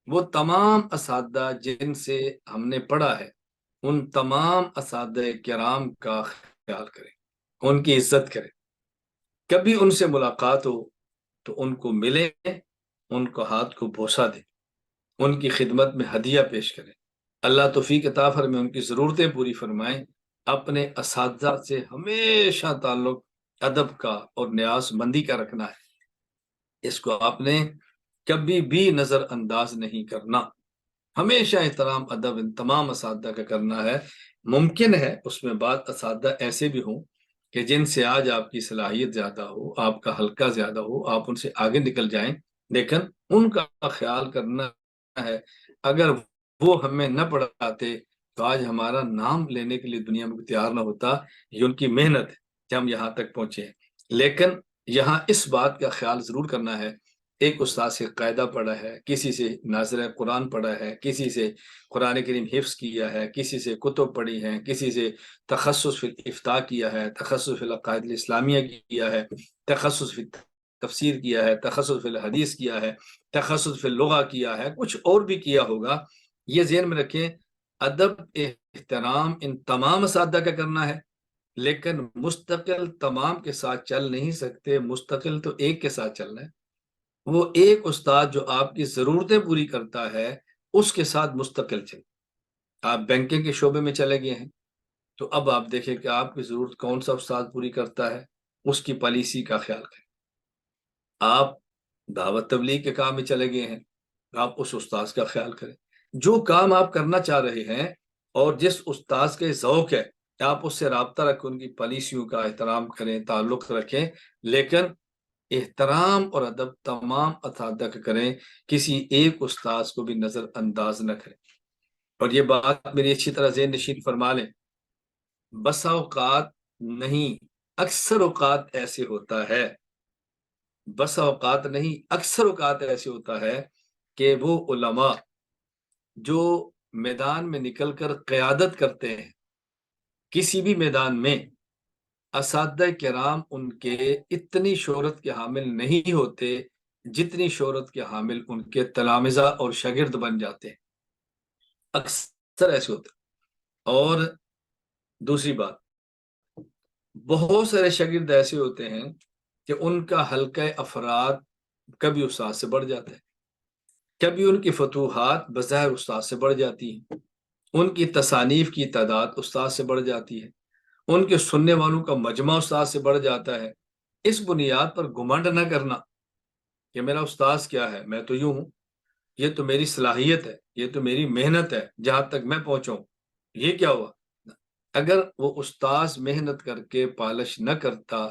وہ تمام اساتذہ جن سے ہم نے پڑھا ہے، ان تمام اساتذہ کرام کا خیال کریں، ان کی عزت کریں۔ کبھی ان سے ملاقات ہو تو ان کو ملیں، ان کو ہاتھ کو بوسہ دیں، ان کی خدمت میں ہدیہ پیش کریں۔ اللہ توفیق عطا فرمائے، ان کی ضرورتیں پوری فرمائیں۔ اپنے اساتذہ سے ہمیشہ تعلق ادب کا اور نیاز مندی کا رکھنا ہے، اس کو آپ نے کبھی بھی نظر انداز نہیں کرنا۔ ہمیشہ احترام ادب ان تمام اساتذہ کا کرنا ہے۔ ممکن ہے اس میں بعض اساتذہ ایسے بھی ہوں کہ جن سے آج آپ کی صلاحیت زیادہ ہو، آپ کا حلقہ زیادہ ہو، آپ ان سے آگے نکل جائیں، لیکن ان کا خیال کرنا ہے۔ اگر وہ ہمیں نہ پڑھاتے تو آج ہمارا نام لینے کے لیے دنیا میں تیار نہ ہوتا۔ یہ ان کی محنت ہے کہ ہم یہاں تک پہنچے ہیں۔ لیکن یہاں اس بات کا خیال ضرور کرنا ہے، ایک استاد سے قاعدہ پڑھا ہے، کسی سے ناظر قرآن پڑھا ہے، کسی سے قرآن کریم حفظ کیا ہے، کسی سے کتب پڑھی ہیں، کسی سے تخصص فی الافتاء کیا ہے، تخصص فی العقائد الاسلامیہ کیا ہے، تخصص فی تفسیر کیا ہے، تخصص فی الحدیث کیا ہے، تخصص فی اللغہ کیا ہے، کچھ اور بھی کیا ہوگا۔ یہ ذہن میں رکھیں، ادب احترام ان تمام اساتذہ کا کرنا ہے، لیکن مستقل تمام کے ساتھ چل نہیں سکتے، مستقل تو ایک کے ساتھ چلنا ہے۔ وہ ایک استاد جو آپ کی ضرورتیں پوری کرتا ہے، اس کے ساتھ مستقل چلیں۔ آپ بینکنگ کے شعبے میں چلے گئے ہیں تو اب آپ دیکھیں کہ آپ کی ضرورت کون سا استاد پوری کرتا ہے، اس کی پالیسی کا خیال کریں۔ آپ دعوت تبلیغ کے کام میں چلے گئے ہیں، آپ اس استاذ کا خیال کریں۔ جو کام آپ کرنا چاہ رہے ہیں اور جس استاذ کے ذوق ہے، آپ اس سے رابطہ رکھیں، ان کی پالیسیوں کا احترام کریں، تعلق رکھیں، لیکن احترام اور ادب تمام اساتذہ کا کریں، کسی ایک استاذ کو بھی نظر انداز نہ کریں۔ اور یہ بات میری اچھی طرح ذہن نشین فرما لیں، بسا اوقات نہیں، اکثر اوقات ایسے ہوتا ہے، بسا اوقات نہیں، اکثر اوقات ایسے ہوتا ہے کہ وہ علماء جو میدان میں نکل کر قیادت کرتے ہیں کسی بھی میدان میں، اساتذہ کرام ان کے اتنی شہرت کے حامل نہیں ہوتے جتنی شہرت کے حامل ان کے تلامذہ اور شاگرد بن جاتے ہیں، اکثر ایسے ہوتے ہیں۔ اور دوسری بات، بہت سارے شاگرد ایسے ہوتے ہیں کہ ان کا حلقہ افراد کبھی استاد سے بڑھ جاتا ہے، کبھی ان کی فتوحات بظاہر استاد سے بڑھ جاتی ہیں، ان کی تصانیف کی تعداد استاد سے بڑھ جاتی ہے، ان کے سننے والوں کا مجمع استاد سے بڑھ جاتا ہے۔ اس بنیاد پر گھمنڈ نہ کرنا کہ میرا استاذ کیا ہے، میں تو یوں ہوں، یہ تو میری صلاحیت ہے، یہ تو میری محنت ہے جہاں تک میں پہنچاؤں، یہ کیا ہوا؟ اگر وہ استاذ محنت کر کے پالش نہ کرتا،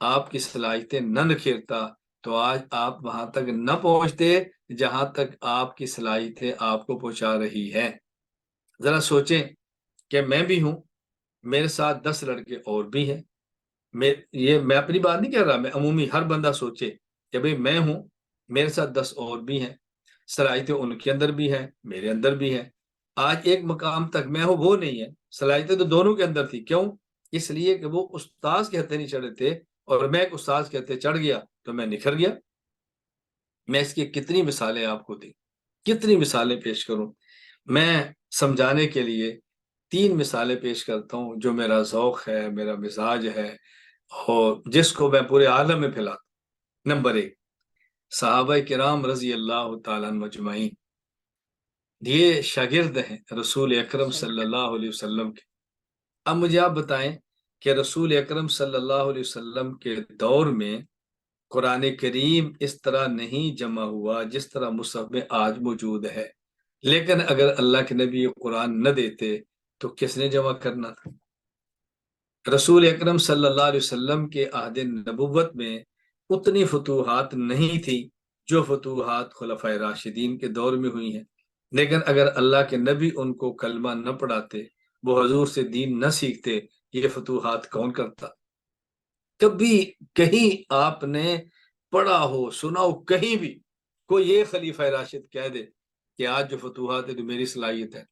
آپ کی صلاحیتیں نہ نکھیرتا، تو آج آپ وہاں تک نہ پہنچتے جہاں تک آپ کی صلاحیتیں آپ کو پہنچا رہی ہیں۔ ذرا سوچیں کہ میں بھی ہوں، میرے ساتھ 10 لڑکے اور بھی ہیں، میں اپنی بات نہیں کر رہا، میں عمومی ہر بندہ سوچے کہ بھئی میں ہوں، میرے ساتھ 10 اور بھی ہیں، صلاحیتیں ان کے اندر بھی ہیں، میرے اندر بھی ہیں۔ آج ایک مقام تک میں ہوں، وہ نہیں ہے، صلاحیتیں تو دونوں کے اندر تھی۔ کیوں؟ اس لیے کہ وہ استاذ کے ہتھے نہیں چڑھے تھے، اور میں ایک استاذ کے ہتھے چڑھ گیا تو میں نکھر گیا۔ میں اس کی کتنی مثالیں آپ کو دیں، کتنی مثالیں پیش کروں۔ میں سمجھانے کے لیے 3 مثالیں پیش کرتا ہوں جو میرا ذوق ہے، میرا مزاج ہے، اور جس کو میں پورے عالم میں پھیلاتا ہوں۔ نمبر 1، صحابہ کرام رضی اللہ تعالیٰ عنہ مجمعین، یہ شاگرد ہیں رسول اکرم صلی اللہ علیہ وسلم کے۔ اب مجھے آپ بتائیں کہ رسول اکرم صلی اللہ علیہ وسلم کے دور میں قرآن کریم اس طرح نہیں جمع ہوا جس طرح مصحف میں آج موجود ہے، لیکن اگر اللہ کے نبی یہ قرآن نہ دیتے تو کس نے جمع کرنا تھا؟ رسول اکرم صلی اللہ علیہ وسلم کے عہد نبوت میں اتنی فتوحات نہیں تھی جو فتوحات خلفائے راشدین کے دور میں ہوئی ہیں، لیکن اگر اللہ کے نبی ان کو کلمہ نہ پڑھاتے، وہ حضور سے دین نہ سیکھتے، یہ فتوحات کون کرتا؟ کبھی کہیں آپ نے پڑھا ہو، سنا ہو کہیں بھی کوئی یہ خلیفہ راشد کہہ دے کہ آج جو فتوحات ہے تو میری صلاحیت ہے،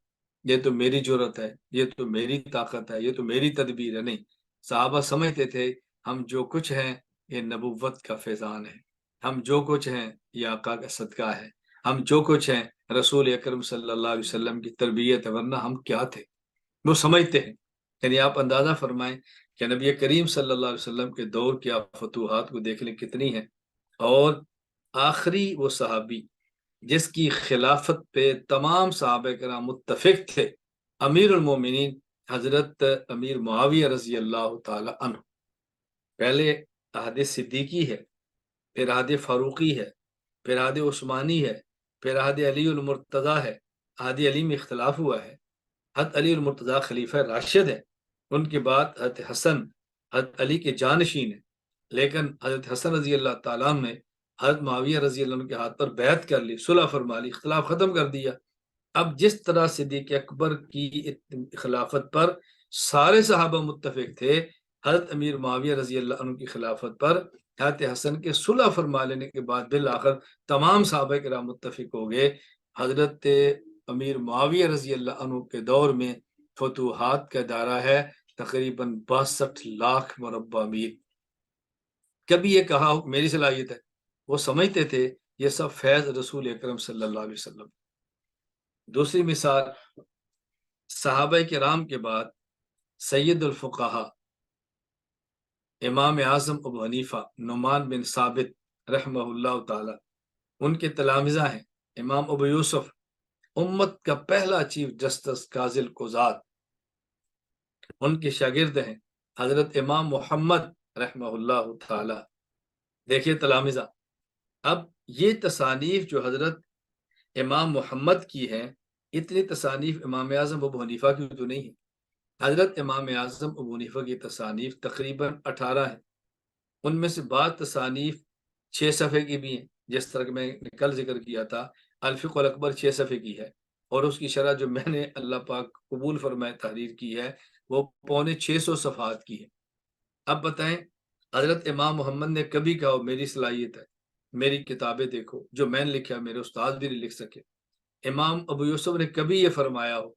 یہ تو میری جرت ہے، یہ تو میری طاقت ہے، یہ تو میری تدبیر ہے؟ نہیں، صحابہ سمجھتے تھے ہم جو کچھ ہیں یہ نبوت کا فیضان ہے، ہم جو کچھ ہیں یہ آقا کا صدقہ ہے، ہم جو کچھ ہیں رسول اکرم صلی اللہ علیہ وسلم کی تربیت ہے، ورنہ ہم کیا تھے؟ وہ سمجھتے ہیں۔ یعنی آپ اندازہ فرمائیں کہ نبی کریم صلی اللہ علیہ وسلم کے دور کی آپ فتوحات کو دیکھ لیں کتنی ہیں، اور آخری وہ صحابی جس کی خلافت پہ تمام صحابہ کرام متفق تھے، امیر المومنین حضرت امیر معاویہ رضی اللہ تعالی عنہ۔ پہلے عہد صدیقی ہے، پھر عہد فاروقی ہے، پھر عہد عثمانی ہے، پھر عہد علی المرتضیٰ ہے۔ عہد علی میں اختلاف ہوا ہے، حضرت علی المرتضیٰ خلیفہ راشد ہیں، ان کے بعد حضرت حسن حضرت علی کے جانشین ہیں، لیکن حضرت حسن رضی اللہ تعالیٰ عنہ نے حضرت معاویہ رضی اللہ عنہ کے ہاتھ پر بیعت کر لی، صلح فرما لی، اختلاف ختم کر دیا۔ اب جس طرح صدیق اکبر کی خلافت پر سارے صحابہ متفق تھے، حضرت امیر معاویہ رضی اللہ عنہ کی خلافت پر حضرت حسن کے صلح فرما لینے کے بعد بالآخر تمام صحابہ کرام متفق ہو گئے۔ حضرت امیر معاویہ رضی اللہ عنہ کے دور میں فتوحات کا دائرہ ہے تقریباً 62 لاکھ مربع میل۔ کبھی یہ کہا میری صلاحیت ہے؟ وہ سمجھتے تھے یہ سب فیض رسول اکرم صلی اللہ علیہ وسلم۔ دوسری مثال، صحابہ کرام کے بعد سید الفقہا امام اعظم ابو حنیفہ نعمان بن ثابت رحمہ اللہ تعالی، ان کے تلامذہ ہیں امام ابو یوسف، امت کا پہلا چیف جسٹس قاضی القضات، ان کے شاگرد ہیں حضرت امام محمد رحمہ اللہ تعالی۔ دیکھیے تلامذہ، اب یہ تصانیف جو حضرت امام محمد کی ہیں، اتنی تصانیف امام اعظم ابو حنیفہ کی تو نہیں ہے۔ حضرت امام اعظم ابو حنیفہ کی تصانیف تقریباً 18 ہیں، ان میں سے بعض تصانیف 6 صفحے کی بھی ہیں، جس طرح کہ میں نے کل ذکر کیا تھا الفقہ الاکبر 6 صفحے کی ہے، اور اس کی شرح جو میں نے اللہ پاک قبول فرمائے تحریر کی ہے وہ 650 صفحات کی ہے۔ اب بتائیں، حضرت امام محمد نے کبھی کہا میری صلاحیت ہے، میری کتابیں دیکھو جو میں نے لکھا میرے استاد بھی نہیں لکھ سکے؟ امام ابو یوسف نے کبھی یہ فرمایا ہو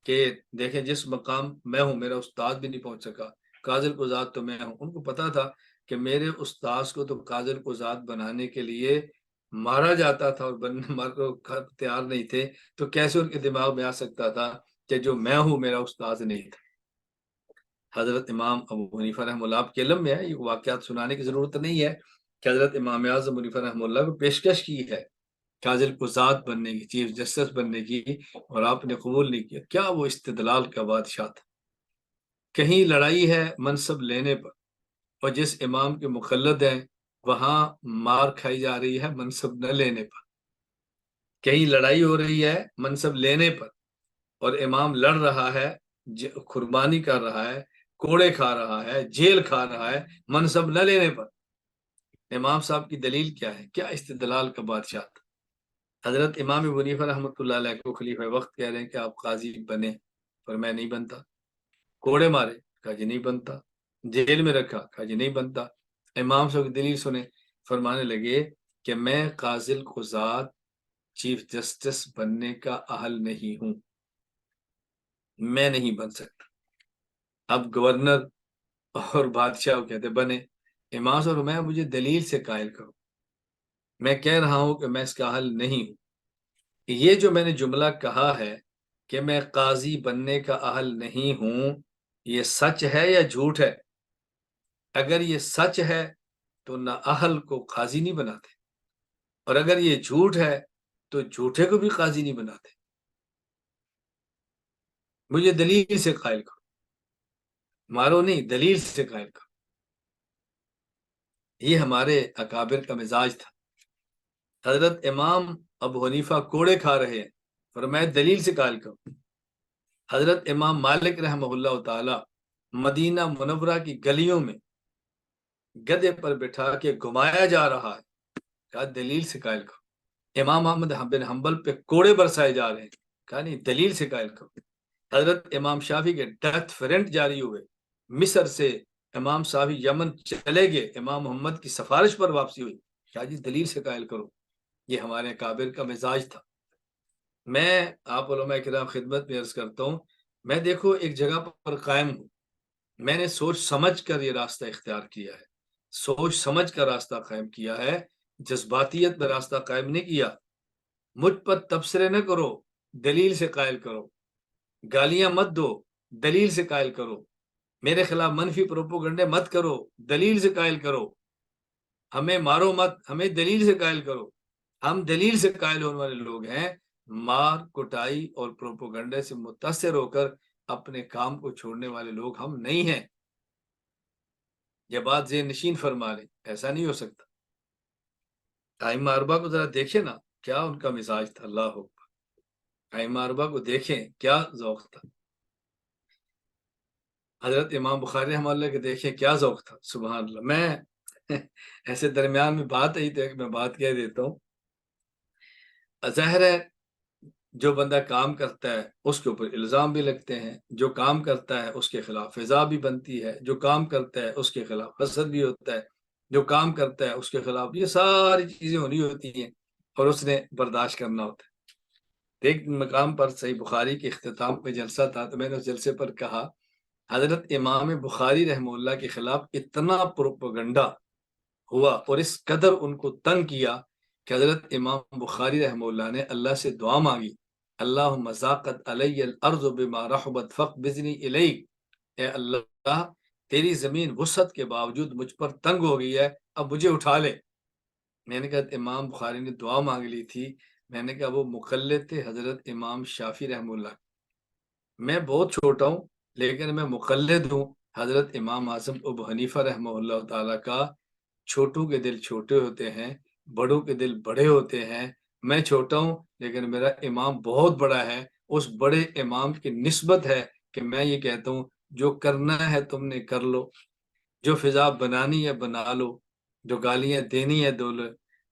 کہ دیکھیں جس مقام میں ہوں میرا استاد بھی نہیں پہنچ سکا، قاضی القضات تو میں ہوں؟ ان کو پتا تھا کہ میرے استاذ کو تو قاضی القضات بنانے کے لیے مارا جاتا تھا، اور بننے کو تیار نہیں تھے، تو کیسے ان کے دماغ میں آ سکتا تھا کہ جو میں ہوں میرا استاذ نہیں تھا؟ حضرت امام ابو حنیفہ رحمہ اللہ، آپ کے علم میں ہے، یہ واقعات سنانے کی ضرورت نہیں ہے کہ حضرت امام اعظم ابو حنیفہ رحمہ اللہ کو پیشکش کی ہے قاضی القضات بننے کی، چیف جسٹس بننے کی، اور آپ نے قبول نہیں کیا۔ کیا وہ استدلال کا بادشاہ تھا؟ کہیں لڑائی ہے منصب لینے پر، اور جس امام کے مقلد ہیں وہاں مار کھائی جا رہی ہے منصب نہ لینے پر۔ کہیں لڑائی ہو رہی ہے منصب لینے پر، اور امام لڑ رہا ہے، قربانی کر رہا ہے، کوڑے کھا رہا ہے، جیل کھا رہا ہے منصب نہ لینے پر۔ امام صاحب کی دلیل کیا ہے؟ کیا استدلال کا بادشاہ تھا؟ حضرت امام ابو حنیفہ رحمۃ اللہ علیہ کو خلیفہ وقت کہہ رہے ہیں کہ آپ قاضی بنے، پر میں نہیں بنتا۔ کوڑے مارے، کہا جی نہیں بنتا۔ جیل میں رکھا، کہا جی نہیں بنتا۔ امام صاحب کی دلیل سنیں، فرمانے لگے کہ میں قاضی القضات چیف جسٹس بننے کا اہل نہیں ہوں، میں نہیں بن سکتا۔ اب گورنر اور بادشاہ کہتے بنے، امام صاحب میں مجھے دلیل سے قائل کرو، میں کہہ رہا ہوں کہ میں اس کا اہل نہیں ہوں۔ یہ جو میں نے جملہ کہا ہے کہ میں قاضی بننے کا اہل نہیں ہوں، یہ سچ ہے یا جھوٹ ہے؟ اگر یہ سچ ہے تو نہ اہل کو قاضی نہیں بناتے، اور اگر یہ جھوٹ ہے تو جھوٹے کو بھی قاضی نہیں بناتے۔ مجھے دلیل سے قائل کرو، مارو نہیں، دلیل سے قائل کرو۔ یہ ہمارے اکابر کا مزاج تھا۔ حضرت امام ابو حنیفہ کوڑے کھا رہے ہیں، فرمایا دلیل سے قائل کرو۔ حضرت امام مالک رحمہ اللہ تعالی مدینہ منورہ کی گلیوں میں گدے پر بٹھا کے گھمایا جا رہا ہے، کہا دلیل سے قائل کرو۔ امام احمد بن حنبل پہ کوڑے برسائے جا رہے ہیں، کہا نہیں، دلیل سے قائل کرو۔ حضرت امام شافعی کے ڈیتھ وارنٹ جاری ہوئے، مصر سے امام صاحب یمن چلے گئے، امام محمد کی سفارش پر واپسی ہوئی، کہا جی دلیل سے قائل کرو۔ یہ ہمارے کابر کا مزاج تھا۔ میں آپ علماء کرام خدمت میں عرض کرتا ہوں، میں دیکھو ایک جگہ پر قائم ہوں، میں نے سوچ سمجھ کر یہ راستہ اختیار کیا ہے، سوچ سمجھ کر راستہ قائم کیا ہے، جذباتیت میں راستہ قائم نہیں کیا۔ مجھ پر تبصرے نہ کرو، دلیل سے قائل کرو۔ گالیاں مت دو، دلیل سے قائل کرو۔ میرے خلاف منفی پروپوگنڈے مت کرو، دلیل سے قائل کرو۔ ہمیں مارو مت، ہمیں دلیل سے قائل کرو۔ ہم دلیل سے قائل ہونے والے لوگ ہیں، مار کٹائی اور پروپوگنڈے سے متاثر ہو کر اپنے کام کو چھوڑنے والے لوگ ہم نہیں ہیں۔ یہ بات ذہن نشین فرما لیں، ایسا نہیں ہو سکتا۔ ائمہ اربعہ کو ذرا دیکھیں نا، کیا ان کا مزاج تھا، اللہ اکبر۔ ائمہ اربعہ کو دیکھیں، کیا ذوق تھا۔ حضرت امام بخاری رحمہ اللہ کے دیکھیں کیا ذوق تھا، سبحان اللہ۔ میں ایسے درمیان میں بات آئی تو میں بات کہہ دیتا ہوں۔ ظاہر ہے جو بندہ کام کرتا ہے اس کے اوپر الزام بھی لگتے ہیں، جو کام کرتا ہے اس کے خلاف فضا بھی بنتی ہے، جو کام کرتا ہے اس کے خلاف حسد بھی ہوتا ہے، جو کام کرتا ہے اس کے خلاف یہ ساری چیزیں ہونی ہوتی ہیں، اور اس نے برداشت کرنا ہوتا ہے۔ ایک مقام پر صحیح بخاری کے اختتام پہ جلسہ تھا، تو میں نے اس جلسے پر کہا حضرت امام بخاری رحمہ اللہ کے خلاف اتنا پروپیگنڈا ہوا اور اس قدر ان کو تنگ کیا کہ حضرت امام بخاری رحمہ اللہ نے اللہ سے دعا مانگی، اللہم ضاقت علی الارض بما رحبت فاقبضنی الیک، اے اللہ تیری زمین وسعت کے باوجود مجھ پر تنگ ہو گئی ہے، اب مجھے اٹھا لے۔ میں نے کہا امام بخاری نے دعا مانگ لی تھی، میں نے کہا وہ مقلد تھے حضرت امام شافعی رحمہ اللہ۔ میں بہت چھوٹا ہوں لیکن میں مقلد ہوں حضرت امام اعظم ابو حنیفہ رحمہ اللہ تعالیٰ کا۔ چھوٹوں کے دل چھوٹے ہوتے ہیں، بڑوں کے دل بڑے ہوتے ہیں۔ میں چھوٹا ہوں لیکن میرا امام بہت بڑا ہے، اس بڑے امام کی نسبت ہے کہ میں یہ کہتا ہوں جو کرنا ہے تم نے کر لو، جو فضا بنانی ہے بنا لو، جو گالیاں دینی ہے دو لو،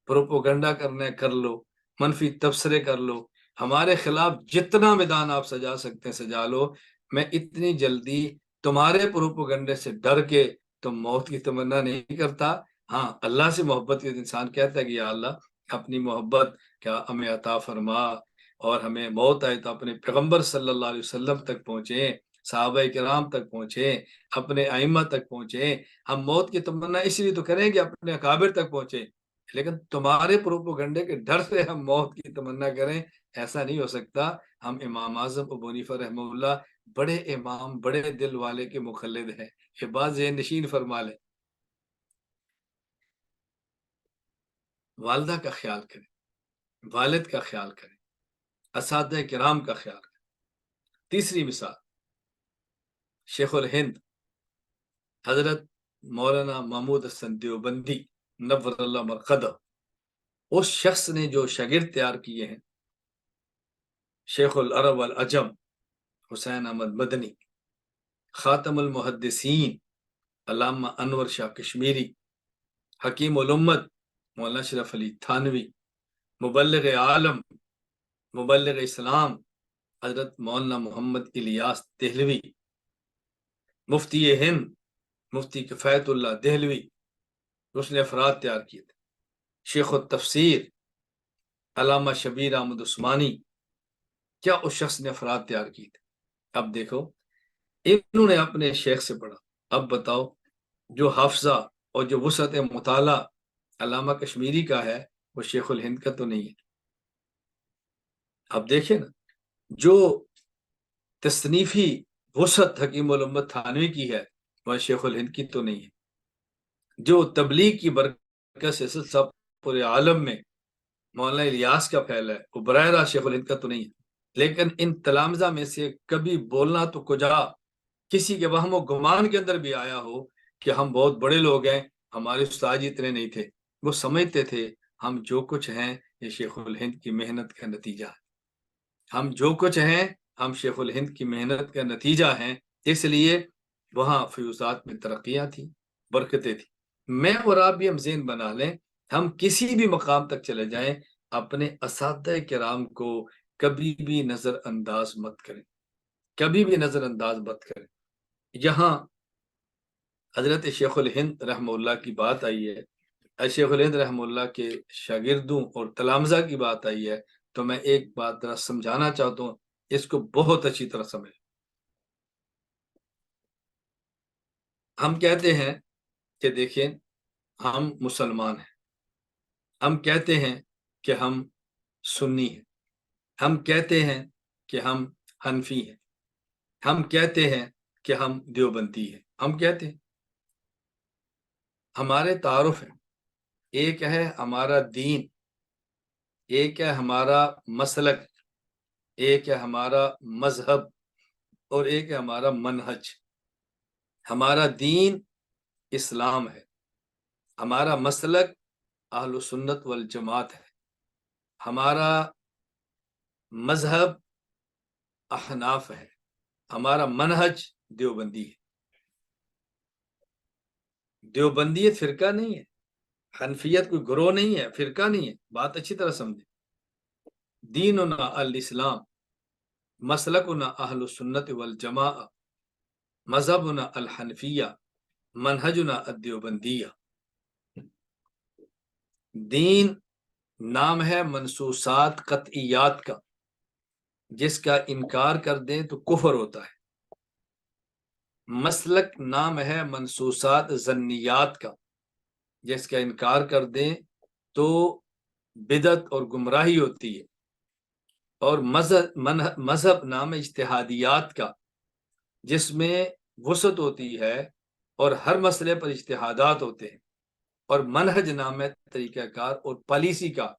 پروپوگنڈا کرنا ہے کر لو، منفی تبصرے کر لو، ہمارے خلاف جتنا میدان آپ سجا سکتے ہیں سجا لو۔ میں اتنی جلدی تمہارے پروپوگنڈے سے ڈر کے تم موت کی تمنا نہیں کرتا۔ ہاں، اللہ سے محبت کے انسان کہتا ہے کہ یا اللہ اپنی محبت کیا ہمیں عطا فرما، اور ہمیں موت آئے تو اپنے پیغمبر صلی اللہ علیہ وسلم تک پہنچے، صحابہ کرام تک پہنچے، اپنے ائمہ تک پہنچے۔ ہم موت کی تمنا اس لیے تو کریں کہ اپنے اکابر تک پہنچے، لیکن تمہارے پروپوگنڈے کے ڈر سے ہم موت کی تمنا کریں، ایسا نہیں ہو سکتا۔ ہم امام اعظم ابو حنیفہ رحمہ اللہ بڑے امام، بڑے دل والے کے مقلد ہیں، یہ بات ذہن نشین فرما لیں۔ والدہ کا خیال کریں، والد کا خیال کریں، اساتذہ کرام کا خیال کریں۔ تیسری مثال شیخ الہند حضرت مولانا محمود حسن دیوبندی نور اللہ مرقدہ، اس شخص نے جو شاگرد تیار کیے ہیں، شیخ العرب والعجم حسین احمد مدنی، خاتم المحدثین علامہ انور شاہ کشمیری، حکیم الامت مولانا اشرف علی تھانوی، مبلغ عالم، مبلغ اسلام حضرت مولانا محمد الیاس دہلوی، مفتی ہند مفتی کفایت اللہ دہلوی، اس نے افراد تیار کیے تھے۔ شیخ التفسیر علامہ شبیر احمد عثمانی، کیا اس شخص نے افراد تیار کیے تھے۔ اب دیکھو انہوں نے اپنے شیخ سے پڑھا، اب بتاؤ جو حافظہ اور جو وسعت مطالعہ علامہ کشمیری کا ہے وہ شیخ الہند کا تو نہیں ہے۔ اب دیکھیں نا، جو تصنیفی وسعت حکیم الامت تھانوی کی ہے وہ شیخ الہند کی تو نہیں ہے، جو تبلیغ کی برکت سے سب پورے عالم میں مولانا الیاس کا پھیلا ہے وہ براہ راست شیخ الہند کا تو نہیں ہے، لیکن ان تلامذہ میں سے کبھی بولنا تو کجا کسی کے وہم و گمان کے اندر بھی آیا ہو کہ ہم بہت بڑے لوگ ہیں، ہمارے استاد اتنے نہیں تھے، وہ سمجھتے تھے ہم جو کچھ ہیں یہ شیخ الہند کی محنت کا نتیجہ ہے، ہم جو کچھ ہیں ہم شیخ الہند کی محنت کا نتیجہ ہیں، اس لیے وہاں فیوزات میں ترقیاں تھیں، برکتیں تھیں۔ میں اور آپ بھی ہم ذہن بنا لیں، ہم کسی بھی مقام تک چلے جائیں اپنے اساتذہ کرام کو کبھی بھی نظر انداز مت کریں، کبھی بھی نظر انداز مت کریں۔ یہاں حضرت شیخ الہند رحمہ اللہ کی بات آئی ہے، شیخ الہند رحمہ اللہ کے شاگردوں اور تلامذہ کی بات آئی ہے، تو میں ایک بات ذرا سمجھانا چاہتا ہوں، اس کو بہت اچھی طرح سمجھ۔ ہم کہتے ہیں کہ دیکھیں ہم مسلمان ہیں، ہم کہتے ہیں کہ ہم سنی ہیں، ہم کہتے ہیں کہ ہم حنفی ہیں، ہم کہتے ہیں کہ ہم دیوبندی ہیں، ہم کہتے ہیں ہمارے تعارف ہیں، ایک ہے ہمارا دین، ایک ہے ہمارا مسلک، ایک ہے ہمارا مذہب، اور ایک ہے ہمارا منہج۔ ہمارا دین اسلام ہے، ہمارا مسلک اہل سنت والجماعت ہے، ہمارا مذہب احناف ہے، ہمارا منہج دیوبندی ہے۔ دیوبندیت فرقہ نہیں ہے، حنفیت کوئی گروہ نہیں ہے، فرقہ نہیں ہے، بات اچھی طرح سمجھیں۔ دیننا الاسلام، مسلکنا اہل سنت والجماعت، مذہبنا الحنفیہ، منہجنا الدیوبندیہ۔ دین نام ہے منصوصات قطعیات کا، جس کا انکار کر دیں تو کفر ہوتا ہے۔ مسلک نام ہے منصوصات ظنیات کا، جس کا انکار کر دیں تو بدعت اور گمراہی ہوتی ہے۔ اور مذہب نام ہے اجتہادیات کا، جس میں وسعت ہوتی ہے اور ہر مسئلے پر اجتہادات ہوتے ہیں۔ اور منہج نام ہے طریقہ کار اور پالیسی کا،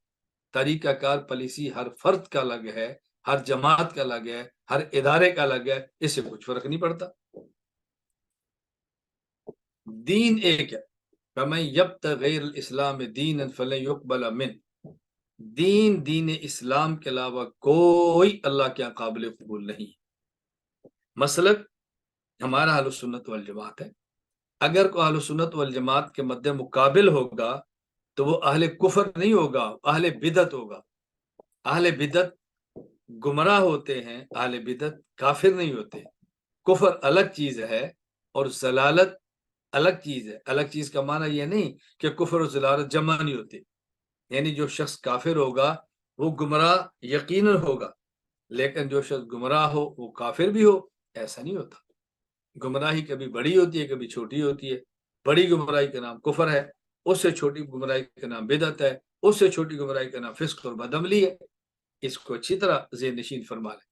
طریقہ کار پالیسی ہر فرد کا الگ ہے، ہر جماعت کا الگ ہے، ہر ادارے کا الگ ہے، اس سے کچھ فرق نہیں پڑتا۔ دین ایک ہے، فَمَن يَبْتَغِ غَيْرَ الْإِسْلَامِ دِينًا فَلَن يُقْبَلَ مِنْهُ۔ دین اسلام کے علاوہ کوئی اللہ کے قابل قبول نہیں۔ مسلک ہمارا اہل سنت والجماعت ہے، اگر کوئی اہل سنت والجماعت کے مد مقابل ہوگا تو وہ اہل کفر نہیں ہوگا، اہل بدعت ہوگا۔ اہل بدعت گمراہ ہوتے ہیں، اہل بدعت کافر نہیں ہوتے۔ کفر الگ چیز ہے اور ضلالت الگ چیز ہے۔ الگ چیز کا معنی یہ نہیں کہ کفر اور ضلالت جمع نہیں ہوتے، یعنی جو شخص کافر ہوگا وہ گمراہ یقیناً ہوگا، لیکن جو شخص گمراہ ہو وہ کافر بھی ہو، ایسا نہیں ہوتا۔ گمراہی کبھی بڑی ہوتی ہے، کبھی چھوٹی ہوتی ہے۔ بڑی گمراہی کا نام کفر ہے، اس سے چھوٹی گمراہی کا نام بدعت ہے، اس سے چھوٹی گمراہی کا نام فسق اور بدعملی ہے۔ اس کو اچھی طرح ذہن نشین فرما لیں،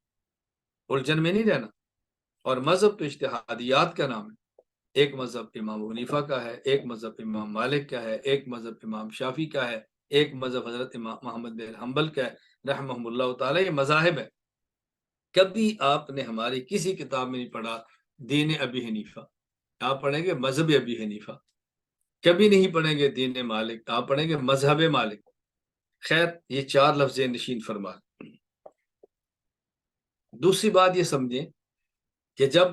الجھن میں نہیں رہنا۔ اور مذہب تو اجتہادیات کا نام ہے، ایک مذہب امام حنیفہ کا ہے، ایک مذہب امام مالک کا ہے، ایک مذہب امام شافی کا ہے، ایک مذہب حضرت امام محمد بن حنبل کا ہے رحمہ اللہ تعالی۔ یہ مذاہب ہے۔ کبھی آپ نے ہماری کسی کتاب میں نہیں پڑھا دین ابی حنیفہ، آپ پڑھیں گے مذہب ابی حنیفہ، کبھی نہیں پڑھیں گے دین مالک، آپ پڑھیں گے مذہب مالک۔ خیر، یہ چار لفظ نشین فرما۔ دوسری بات یہ سمجھیں کہ جب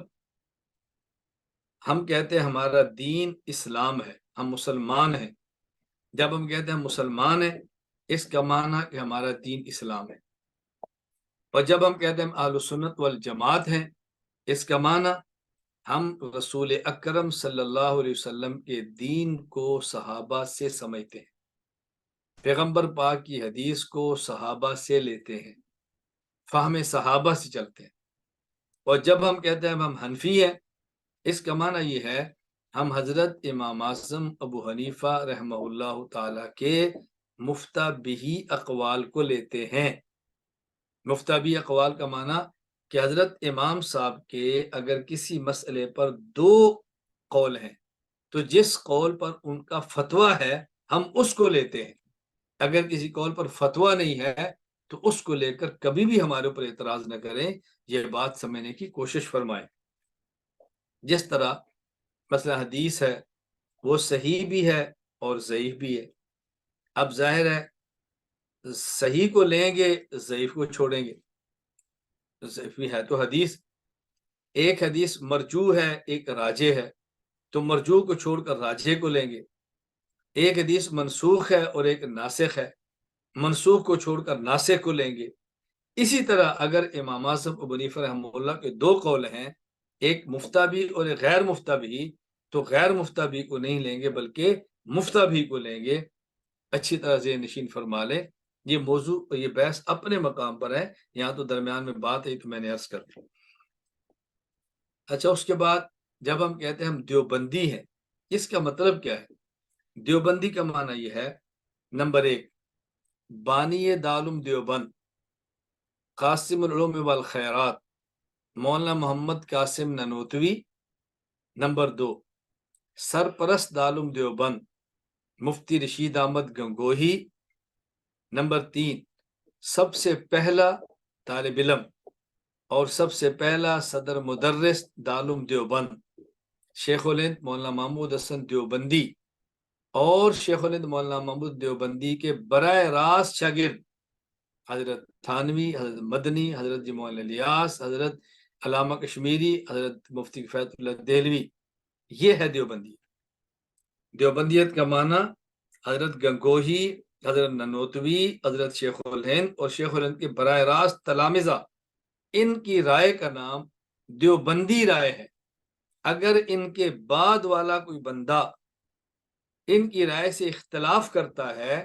ہم کہتے ہیں ہمارا دین اسلام ہے، ہم مسلمان ہیں، جب ہم کہتے ہیں ہم مسلمان ہیں، اس کا معنی کہ ہمارا دین اسلام ہے۔ اور جب ہم کہتے ہیں ہم اہل سنت والجماعت ہیں، اس کا معنی ہم رسول اکرم صلی اللہ علیہ وسلم کے دین کو صحابہ سے سمجھتے ہیں، پیغمبر پاک کی حدیث کو صحابہ سے لیتے ہیں، فہم صحابہ سے چلتے ہیں۔ اور جب ہم کہتے ہیں ہم حنفی ہیں، اس کا معنی یہ ہے ہم حضرت امام اعظم ابو حنیفہ رحمہ اللہ تعالی کے مفتہ بہی اقوال کو لیتے ہیں۔ مفتابی اقوال کا معنی کہ حضرت امام صاحب کے اگر کسی مسئلے پر دو قول ہیں تو جس قول پر ان کا فتویٰ ہے ہم اس کو لیتے ہیں، اگر کسی قول پر فتویٰ نہیں ہے تو اس کو لے کر کبھی بھی ہمارے اوپر اعتراض نہ کریں، یہ بات سمجھنے کی کوشش فرمائیں۔ جس طرح مثلا حدیث ہے وہ صحیح بھی ہے اور ضعیف بھی ہے، اب ظاہر ہے صحیح کو لیں گے ضعیف کو چھوڑیں گے، ضعیف بھی ہے تو حدیث، ایک حدیث مرجوح ہے ایک راجح ہے تو مرجوح کو چھوڑ کر راجح کو لیں گے، ایک حدیث منسوخ ہے اور ایک ناسخ ہے، منسوخ کو چھوڑ کر ناسخ کو لیں گے۔ اسی طرح اگر امام اعظم ابو حنیفہ رحمہ اللہ کے دو قول ہیں، ایک مفتابی اور ایک غیر مفتابی، تو غیر مفتابی کو نہیں لیں گے بلکہ مفتابی کو لیں گے۔ اچھی طرح ذہن نشین فرما لیں، یہ موضوع یہ بحث اپنے مقام پر ہے، یہاں تو درمیان میں بات ہے تو میں نے عرض کر دی۔ اچھا، اس کے بعد جب ہم کہتے ہیں ہم دیوبندی ہیں، اس کا مطلب کیا ہے؟ دیوبندی کا معنی یہ ہے، نمبر ایک، بانی دارالعلوم دیوبند قاسم العلوم والخیرات مولانا محمد قاسم ننوتوی۔ نمبر دو، سرپرست دارالعلوم دیوبند مفتی رشید احمد گنگوہی۔ نمبر تین، سب سے پہلا طالب علم اور سب سے پہلا صدر مدرس دارالعلوم دیوبند شیخ الہند مولانا محمود حسن دیوبندی، اور شیخ الہند مولانا محمود دیوبندی کے براہ راست شاگرد حضرت تھانوی، حضرت مدنی، حضرت مولانا الیاس، حضرت علامہ کشمیری، حضرت مفتی کفایت اللہ دہلوی، یہ ہے دیوبندی۔ دیوبندیت کا معنی حضرت گنگوہی، حضرت ننوتوی، حضرت شیخ الہند اور شیخ الہند کے براہ راست تلامذہ، ان کی رائے کا نام دیوبندی رائے ہے۔ اگر ان کے بعد والا کوئی بندہ ان کی رائے سے اختلاف کرتا ہے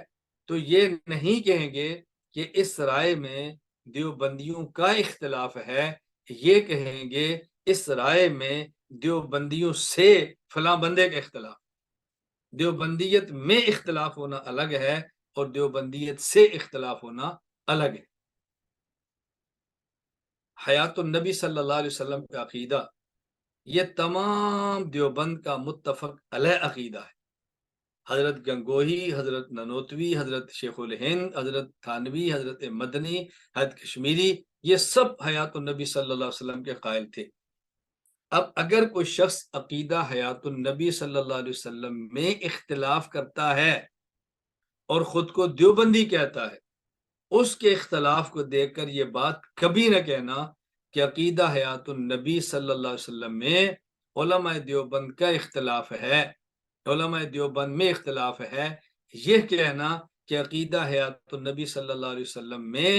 تو یہ نہیں کہیں گے کہ اس رائے میں دیوبندیوں کا اختلاف ہے، یہ کہیں گے اس رائے میں دیوبندیوں سے فلاں بندے کا اختلاف۔ دیوبندیت میں اختلاف ہونا الگ ہے اور دیوبندیت سے اختلاف ہونا الگ ہے۔ حیات النبی صلی اللہ علیہ وسلم کا عقیدہ یہ تمام دیوبند کا متفق علیہ عقیدہ ہے۔ حضرت گنگوہی، حضرت ننوتوی، حضرت شیخ الہند، حضرت تھانوی، حضرت مدنی، حضرت کشمیری، یہ سب حیات النبی صلی اللہ علیہ وسلم کے قائل تھے۔ اب اگر کوئی شخص عقیدہ حیات النبی صلی اللہ علیہ وسلم میں اختلاف کرتا ہے اور خود کو دیوبندی کہتا ہے، اس کے اختلاف کو دیکھ کر یہ بات کبھی نہ کہنا کہ عقیدہ حیات النبی صلی اللہ علیہ وسلم میں علماء دیوبند کا اختلاف ہے، علماء دیوبند میں اختلاف ہے۔ یہ کہنا کہ عقیدہ حیات النبی صلی اللہ علیہ وسلم میں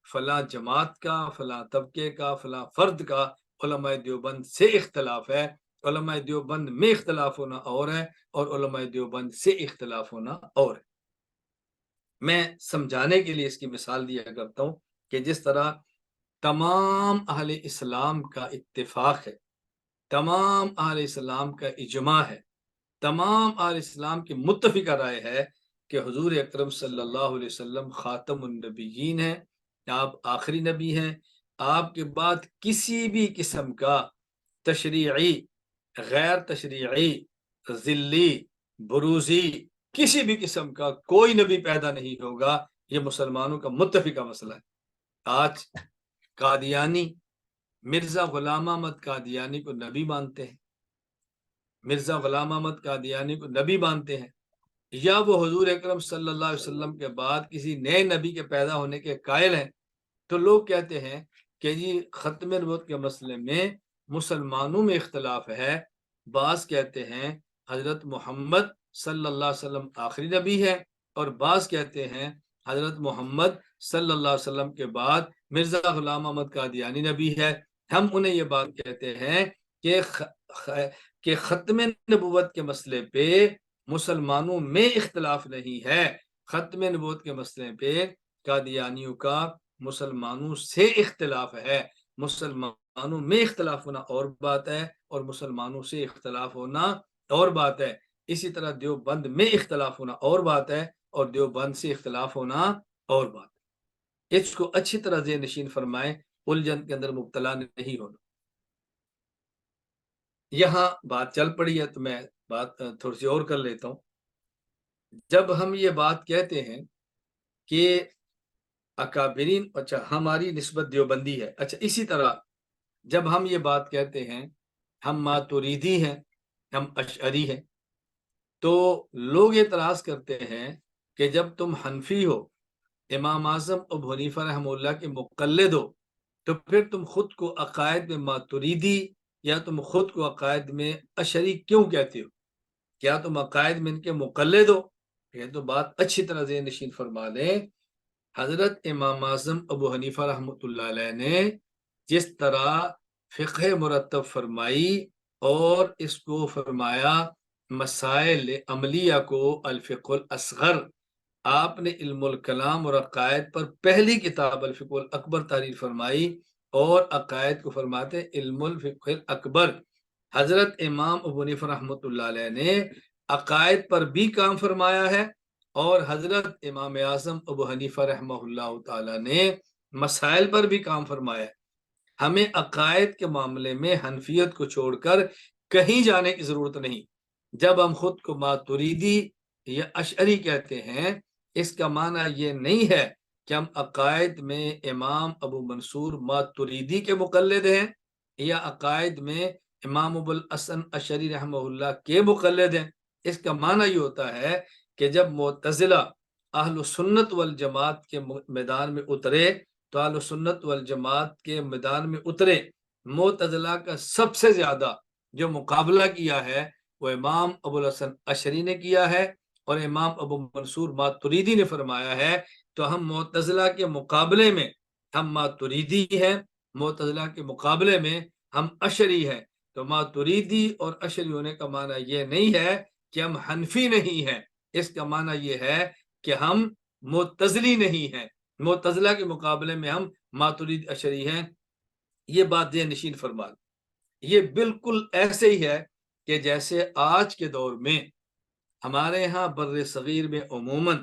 فلاں جماعت کا، فلاں طبقے کا، فلاں فرد کا علماء دیوبند سے اختلاف ہے، علماء دیوبند میں اختلاف ہونا اور ہے اور علماء دیوبند سے اختلاف ہونا اور ہے۔ میں سمجھانے کے لیے اس کی مثال دیا کرتا ہوں کہ جس طرح تمام اہل اسلام کا اتفاق ہے، تمام اہل اسلام کا اجماع ہے، تمام اہل اسلام کی متفقہ رائے ہے کہ حضور اکرم صلی اللہ علیہ وسلم خاتم النبیین ہیں، آپ آخری نبی ہیں، آپ کے بعد کسی بھی قسم کا تشریعی، غیر تشریعی، ذلی، بروزی، کسی بھی قسم کا کوئی نبی پیدا نہیں ہوگا، یہ مسلمانوں کا متفقہ مسئلہ ہے۔ آج قادیانی مرزا غلام احمد قادیانی کو نبی مانتے ہیں، مرزا غلام احمد قادیانی کو نبی مانتے ہیں، یا وہ حضور اکرم صلی اللہ علیہ وسلم کے بعد کسی نئے نبی کے پیدا ہونے کے قائل ہیں، تو لوگ کہتے ہیں کہ جی ختم نبوت کے مسئلے میں مسلمانوں میں اختلاف ہے، بعض کہتے ہیں حضرت محمد صلی اللہ علیہ وسلم آخری نبی ہے اور بعض کہتے ہیں حضرت محمد صلی اللہ علیہ وسلم کے بعد مرزا غلام احمد قادیانی نبی ہے۔ ہم انہیں یہ بات کہتے ہیں کہ ختم نبوت کے مسئلے پہ مسلمانوں میں اختلاف نہیں ہے، ختم نبوت کے مسئلے پہ قادیانیوں کا مسلمانوں سے اختلاف ہے، مسلمانوں میں اختلاف ہونا اور بات ہے اور مسلمانوں سے اختلاف ہونا اور بات ہے۔ اسی طرح دیوبند میں اختلاف ہونا اور بات ہے اور دیوبند سے اختلاف ہونا اور بات ہے۔ اس کو اچھی طرح ذہن نشین فرمائیں، الجھن کے اندر مبتلا نہیں ہونا۔ یہاں بات چل پڑی ہے تو میں بات تھوڑی سی اور کر لیتا ہوں۔ جب ہم یہ بات کہتے ہیں کہ اکابرین، اچھا ہماری نسبت دیوبندی ہے، اچھا اسی طرح جب ہم یہ بات کہتے ہیں ہم ماتوریدی ہیں، ہم اشعری ہیں، تو لوگ اعتراض کرتے ہیں کہ جب تم حنفی ہو، امام اعظم ابو حنیفہ رحمہ اللہ کے مقلد ہو، تو پھر تم خود کو عقائد میں ماتوریدی یا تم خود کو عقائد میں اشعری کیوں کہتے ہو؟ کیا تم عقائد میں ان کے مقلد ہو؟ یہ تو بات اچھی طرح ذہن نشین فرما لیں۔ حضرت امام اعظم ابو حنیفہ رحمۃ اللہ علیہ نے جس طرح فقہ مرتب فرمائی اور اس کو فرمایا مسائل عملیہ کو الفقہ الاصغر، آپ نے علم الکلام اور عقائد پر پہلی کتاب الفقہ الاکبر تحریر فرمائی، اور عقائد کو فرماتے علم الفقہ الاکبر۔ حضرت امام ابو حنیفہ رحمۃ اللہ علیہ نے عقائد پر بھی کام فرمایا ہے، اور حضرت امام اعظم ابو حنیفہ رحمہ اللہ تعالی نے مسائل پر بھی کام فرمایا ہے۔ ہمیں عقائد کے معاملے میں حنفیت کو چھوڑ کر کہیں جانے کی ضرورت نہیں۔ جب ہم خود کو ماتوریدی یا اشعری کہتے ہیں، اس کا معنی یہ نہیں ہے کہ ہم عقائد میں امام ابو منصور ماتوریدی کے مقلد ہیں یا عقائد میں امام ابو الحسن اشعری رحمہ اللہ کے مقلد ہیں۔ اس کا معنی یہ ہوتا ہے کہ جب معتزلہ اہل سنت والجماعت کے میدان میں اترے تو اہل سنت والجماعت کے میدان میں اترے، معتزلہ کا سب سے زیادہ جو مقابلہ کیا ہے وہ امام ابو الحسن اشعری نے کیا ہے، اور امام ابو منصور ماتوریدی نے فرمایا ہے۔ تو ہم معتزلہ کے مقابلے میں ہم ماتوریدی ہیں، معتزلہ کے مقابلے میں ہم اشعری ہیں۔ تو ماتوریدی اور اشعری ہونے کا معنی یہ نہیں ہے کہ ہم حنفی نہیں ہیں، اس کا معنی یہ ہے کہ ہم معتزلی نہیں ہیں، معتزلہ کے مقابلے میں ہم ماترید اشعری ہیں۔ یہ بات ذہن نشین فرما، یہ بالکل ایسے ہی ہے کہ جیسے آج کے دور میں ہمارے ہاں بر صغیر میں عموماً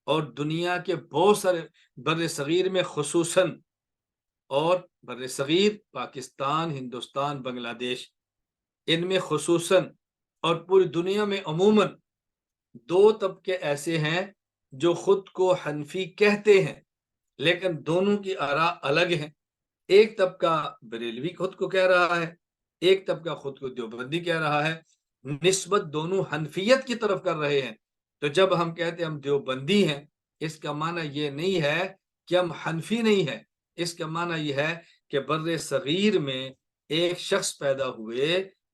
اور دنیا کے بہت سارے بر صغیر میں خصوصاً، اور بر صغیر پاکستان، ہندوستان، بنگلہ دیش، ان میں خصوصاً اور پوری دنیا میں عموماً دو طبقے ایسے ہیں جو خود کو حنفی کہتے ہیں، لیکن دونوں کی آراء الگ ہیں۔ ایک طبقہ بریلوی خود کو کہہ رہا ہے، ایک طبقہ خود کو دیوبندی کہہ رہا ہے، نسبت دونوں حنفیت کی طرف کر رہے ہیں۔ تو جب ہم کہتے ہیں ہم دیوبندی ہیں، اس کا معنی یہ نہیں ہے کہ ہم حنفی نہیں ہیں، اس کا معنی یہ ہے کہ بر صغیر میں ایک شخص پیدا ہوئے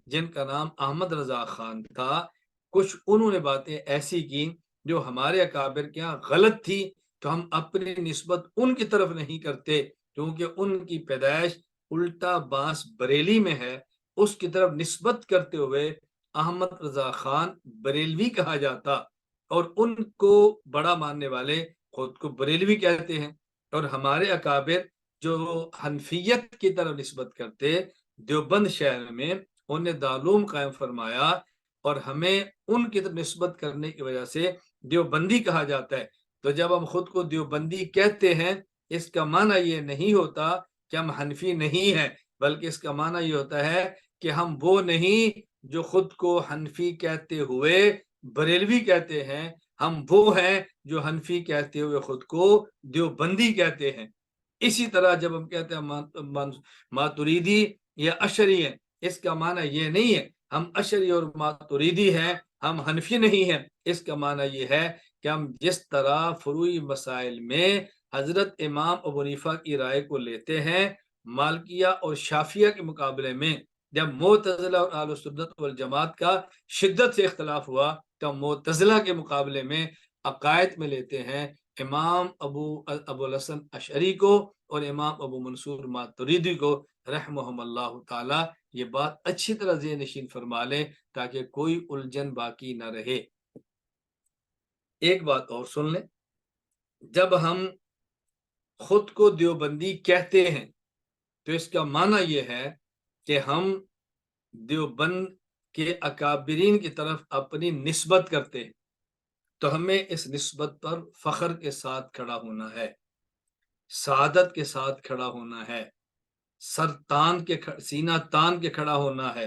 جن کا نام احمد رضا خان تھا، کچھ انہوں نے باتیں ایسی کی جو ہمارے اکابر کے یہاں غلط تھی، تو ہم اپنی نسبت ان کی طرف نہیں کرتے، کیونکہ ان کی پیدائش الٹا بانس بریلی میں ہے، اس کی طرف نسبت کرتے ہوئے احمد رضا خان بریلوی کہا جاتا، اور ان کو بڑا ماننے والے خود کو بریلوی کہتے ہیں۔ اور ہمارے اکابر جو حنفیت کی طرف نسبت کرتے دیوبند شہر میں، انہوں نے دارالعلوم قائم فرمایا، اور ہمیں ان کی طرف نسبت کرنے کی وجہ سے دیوبندی کہا جاتا ہے۔ تو جب ہم خود کو دیوبندی کہتے ہیں، اس کا معنی یہ نہیں ہوتا کہ ہم حنفی نہیں ہیں، بلکہ اس کا معنی یہ ہوتا ہے کہ ہم وہ نہیں جو خود کو حنفی کہتے ہوئے بریلوی کہتے ہیں، ہم وہ ہیں جو حنفی کہتے ہوئے خود کو دیوبندی کہتے ہیں۔ اسی طرح جب ہم کہتے ہیں ماتوریدی یا اشعری ہیں، اس کا معنی یہ نہیں ہے ہم اشعری اور ماتوریدی ہیں، ہم حنفی نہیں ہیں، اس کا معنی یہ ہے کہ ہم جس طرح فروعی مسائل میں حضرت امام ابو حنیفہ کی رائے کو لیتے ہیں، مالکیہ اور شافعیہ کے مقابلے میں جب معتزلہ اور اہل سنت والجماعت کا شدت سے اختلاف ہوا تو معتزلہ کے مقابلے میں عقائد میں لیتے ہیں امام ابو الحسن اشعری کو اور امام ابو منصور ماتریدی کو رحمہم اللہ تعالی۔ یہ بات اچھی طرح ذہن نشین فرما لیں تاکہ کوئی الجھن باقی نہ رہے۔ ایک بات اور سن لیں، جب ہم خود کو دیوبندی کہتے ہیں تو اس کا معنی یہ ہے کہ ہم دیوبند کے اکابرین کی طرف اپنی نسبت کرتے ہیں، تو ہمیں اس نسبت پر فخر کے ساتھ کھڑا ہونا ہے۔ سعادت کے ساتھ کھڑا ہونا ہے، سر تان کے سینہ تان کے کھڑا ہونا ہے،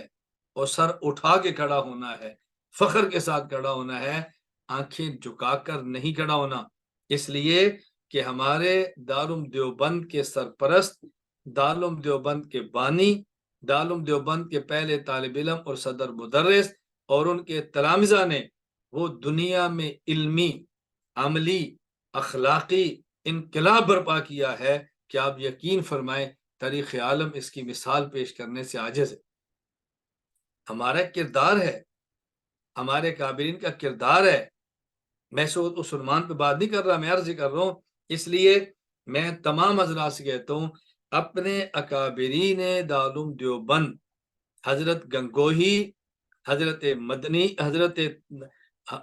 اور سر اٹھا کے کھڑا ہونا ہے، فخر کے ساتھ کھڑا ہونا ہے، آنکھیں جھکا کر نہیں کھڑا ہونا۔ اس لیے کہ ہمارے دارالعلوم دیوبند کے سرپرست، دارالعلوم دیوبند کے بانی، دارالعلوم دیوبند کے پہلے طالب علم اور صدر مدرس اور ان کے تلامذہ نے وہ دنیا میں علمی، عملی، اخلاقی انقلاب برپا کیا ہے کہ آپ یقین فرمائیں تاریخ عالم اس کی مثال پیش کرنے سے عاجز ہے۔ ہمارا کردار ہے، ہمارے کابرین کا کردار ہے۔ میں اس عنوان پہ بات نہیں کر رہا، میں عرض کر رہا ہوں۔ اس لیے میں تمام حضرات سے کہتا ہوں، اپنے اکابرین دارالعلوم دیوبند، حضرت گنگوہی، حضرت مدنی،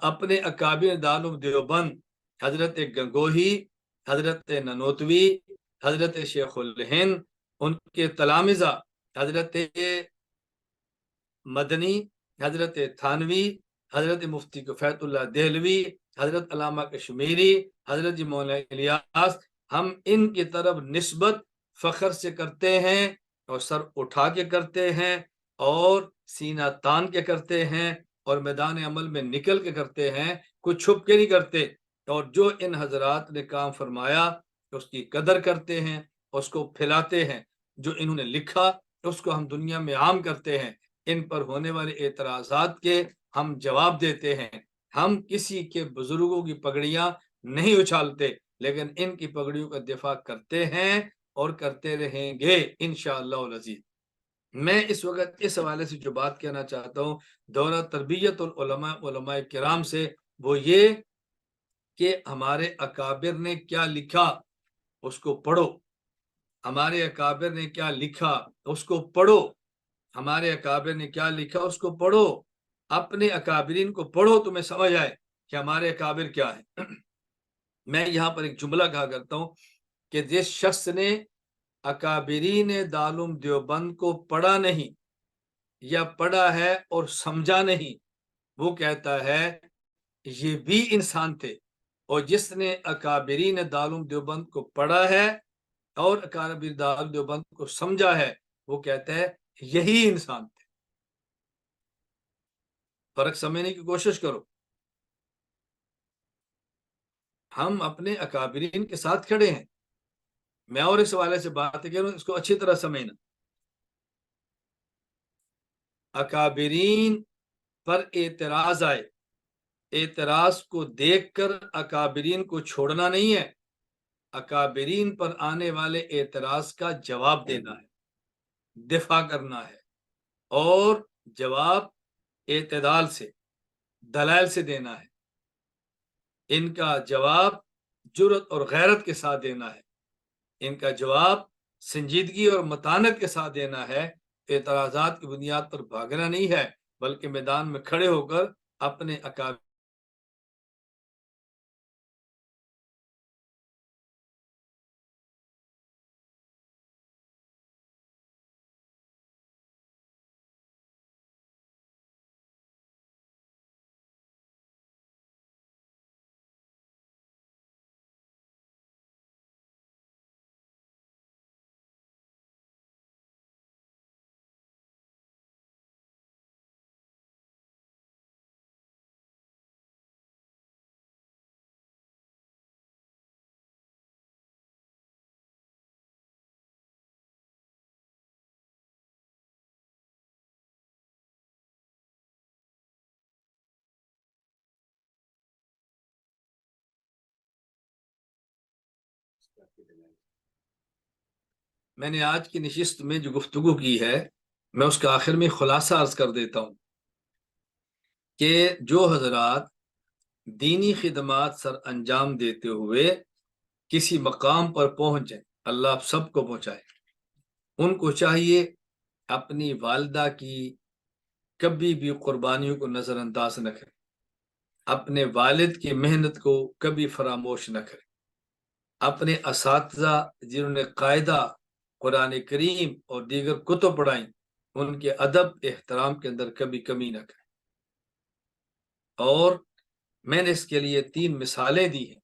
اپنے اکابرین دارالعلوم دیوبند، حضرت گنگوہی، حضرت ننوتوی، حضرت شیخ الہند، ان کے تلامذہ حضرت مدنی، حضرت تھانوی، حضرت مفتی کفایت اللہ دہلوی، حضرت علامہ کشمیری، حضرت مولانا الیاس، ہم ان کی طرف نسبت فخر سے کرتے ہیں، اور سر اٹھا کے کرتے ہیں، اور سینہ تان کے کرتے ہیں، اور میدان عمل میں نکل کے کرتے ہیں، کوئی چھپ کے نہیں کرتے۔ اور جو ان حضرات نے کام فرمایا اس کی قدر کرتے ہیں، اس کو پھیلاتے ہیں۔ جو انہوں نے لکھا اس کو ہم دنیا میں عام کرتے ہیں۔ ان پر ہونے والے اعتراضات کے ہم جواب دیتے ہیں۔ ہم کسی کے بزرگوں کی پگڑیاں نہیں اچھالتے، لیکن ان کی پگڑیوں کا دفاع کرتے ہیں اور کرتے رہیں گے انشاءاللہ العزیز۔ میں اس وقت اس حوالے سے جو بات کہنا چاہتا ہوں دورہ تربیت العلماء، علماء کرام سے، وہ یہ کہ ہمارے اکابر نے کیا لکھا اس کو پڑھو۔ ہمارے اکابر نے کیا لکھا اس کو پڑھو۔ ہمارے اکابر نے کیا لکھا اس کو پڑھو۔ اپنے اکابرین کو پڑھو، تمہیں سمجھ آئے کہ ہمارے اکابر کیا ہے۔ میں یہاں پر ایک جملہ کہا کرتا ہوں کہ جس شخص نے اکابرین دارالعلوم دیوبند کو پڑھا نہیں، یا پڑھا ہے اور سمجھا نہیں، وہ کہتا ہے یہ بھی انسان تھے۔ اور جس نے اکابرین دارالعلوم دیوبند کو پڑھا ہے اور اکابرین دارالعلوم دیوبند کو سمجھا ہے، وہ کہتا ہے یہی انسان تھے۔ فرق سمجھنے کی کوشش کرو۔ ہم اپنے اکابرین کے ساتھ کھڑے ہیں۔ میں اور اس حوالے سے بات کر رہا ہوں، اس کو اچھی طرح سمجھنا۔ اکابرین پر اعتراض آئے، اعتراض کو دیکھ کر اکابرین کو چھوڑنا نہیں ہے، اکابرین پر آنے والے اعتراض کا جواب دینا ہے، دفاع کرنا ہے، اور جواب اعتدال سے، دلائل سے دینا ہے۔ ان کا جواب جرأت اور غیرت کے ساتھ دینا ہے، ان کا جواب سنجیدگی اور متانت کے ساتھ دینا ہے۔ اعتراضات کی بنیاد پر بھاگنا نہیں ہے، بلکہ میدان میں کھڑے ہو کر اپنے اکابر میں نے آج کی نشست میں جو گفتگو کی ہے، میں اس کا آخر میں خلاصہ عرض کر دیتا ہوں کہ جو حضرات دینی خدمات سر انجام دیتے ہوئے کسی مقام پر پہنچ جائیں، اللہ آپ سب کو پہنچائے، ان کو چاہیے اپنی والدہ کی کبھی بھی قربانیوں کو نظر انداز نہ کریں، اپنے والد کی محنت کو کبھی فراموش نہ کریں، اپنے اساتذہ جنہوں نے قاعدہ قرآن کریم اور دیگر کتب پڑھائیں ان کے ادب احترام کے اندر کبھی کمی نہ کریں۔ اور میں نے اس کے لیے 3 مثالیں دی ہیں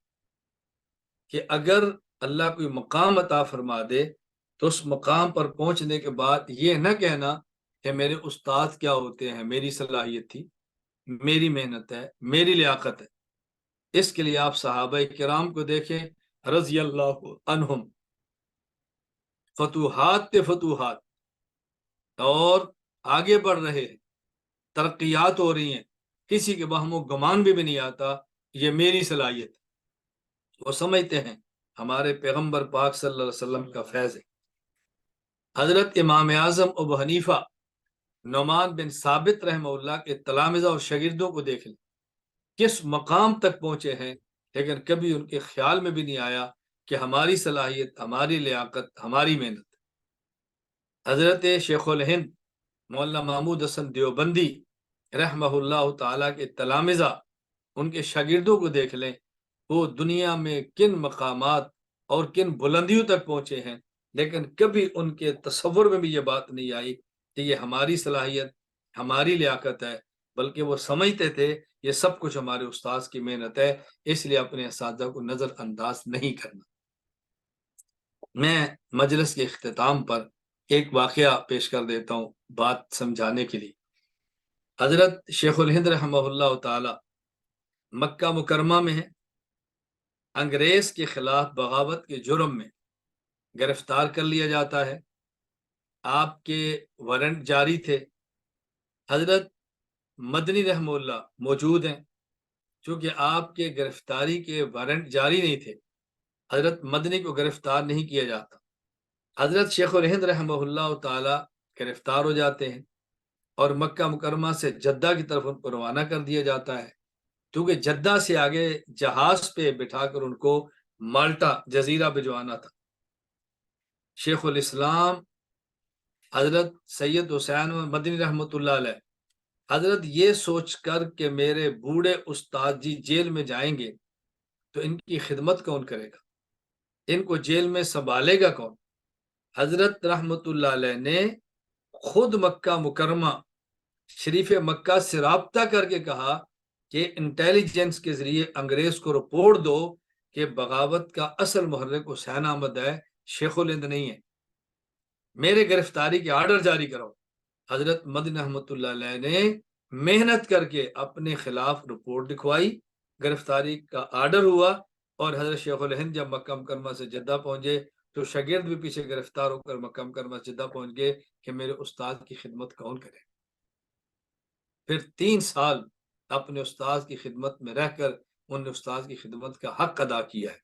کہ اگر اللہ کوئی مقام عطا فرما دے تو اس مقام پر پہنچنے کے بعد یہ نہ کہنا کہ میرے استاد کیا ہوتے ہیں، میری صلاحیت تھی، میری محنت ہے، میری لیاقت ہے۔ اس کے لیے آپ صحابہ کرام کو دیکھیں رضی اللہ عنہم، فتوحات پہ فتوحات، اور آگے بڑھ رہے ہیں، ترقیات ہو رہی ہیں، کسی کے وہم و گمان بھی نہیں آتا یہ میری صلاحیت ہے۔ وہ سمجھتے ہیں ہمارے پیغمبر پاک صلی اللہ علیہ وسلم کا فیض ہے۔ حضرت امام اعظم ابو حنیفہ نعمان بن ثابت رحمہ اللہ کے تلامذہ اور شاگردوں کو دیکھ لیں کس مقام تک پہنچے ہیں، لیکن کبھی ان کے خیال میں بھی نہیں آیا کہ ہماری صلاحیت، ہماری لیاقت، ہماری محنت۔ حضرت شیخ الہند مولانا محمود حسن دیوبندی رحمہ اللہ تعالیٰ کے تلامذہ، ان کے شاگردوں کو دیکھ لیں وہ دنیا میں کن مقامات اور کن بلندیوں تک پہنچے ہیں، لیکن کبھی ان کے تصور میں بھی یہ بات نہیں آئی کہ یہ ہماری صلاحیت، ہماری لیاقت ہے، بلکہ وہ سمجھتے تھے یہ سب کچھ ہمارے استاذ کی محنت ہے، اس لیے اپنے اساتذہ کو نظر انداز نہیں کرنا۔ میں مجلس کے اختتام پر ایک واقعہ پیش کر دیتا ہوں بات سمجھانے کے لیے۔ حضرت شیخ الہند رحمہ اللہ تعالی مکہ مکرمہ میں ہیں، انگریز کے خلاف بغاوت کے جرم میں گرفتار کر لیا جاتا ہے، آپ کے وارنٹ جاری تھے، حضرت مدنی رحمہ اللہ موجود ہیں، چونکہ آپ کے گرفتاری کے وارنٹ جاری نہیں تھے، حضرت مدنی کو گرفتار نہیں کیا جاتا۔ حضرت شیخ الہند رحمہ اللہ تعالی گرفتار ہو جاتے ہیں اور مکہ مکرمہ سے جدہ کی طرف ان کو روانہ کر دیا جاتا ہے، کیونکہ جدہ سے آگے جہاز پہ بٹھا کر ان کو مالٹا جزیرہ بھجوانا تھا۔ شیخ الاسلام حضرت سید حسین مدنی رحمۃ اللہ علیہ حضرت یہ سوچ کر کہ میرے بوڑھے استاد جی جیل میں جائیں گے تو ان کی خدمت کون کرے گا، ان کو جیل میں سنبھالے گا کون، حضرت رحمۃ اللہ علیہ نے خود مکہ مکرمہ شریف مکہ سے رابطہ کر کے کہا کہ انٹیلیجنس کے ذریعے انگریز کو رپورٹ دو کہ بغاوت کا اصل محرک حسین احمد ہے، شیخ الہند نہیں ہے، میرے گرفتاری کے آرڈر جاری کرو۔ حضرت مدنی رحمۃ اللہ علیہ نے محنت کر کے اپنے خلاف رپورٹ لکھوائی، گرفتاری کا آرڈر ہوا، اور حضرت شیخ الہند جب مکہ مکرمہ سے جدہ پہنچے تو شاگرد بھی پیچھے گرفتار ہو کر مکہ مکرمہ سے جدہ پہنچ گئے کہ میرے استاد کی خدمت کون کرے۔ پھر 3 سال اپنے استاد کی خدمت میں رہ کر انہوں نے استاد کی خدمت کا حق ادا کیا ہے،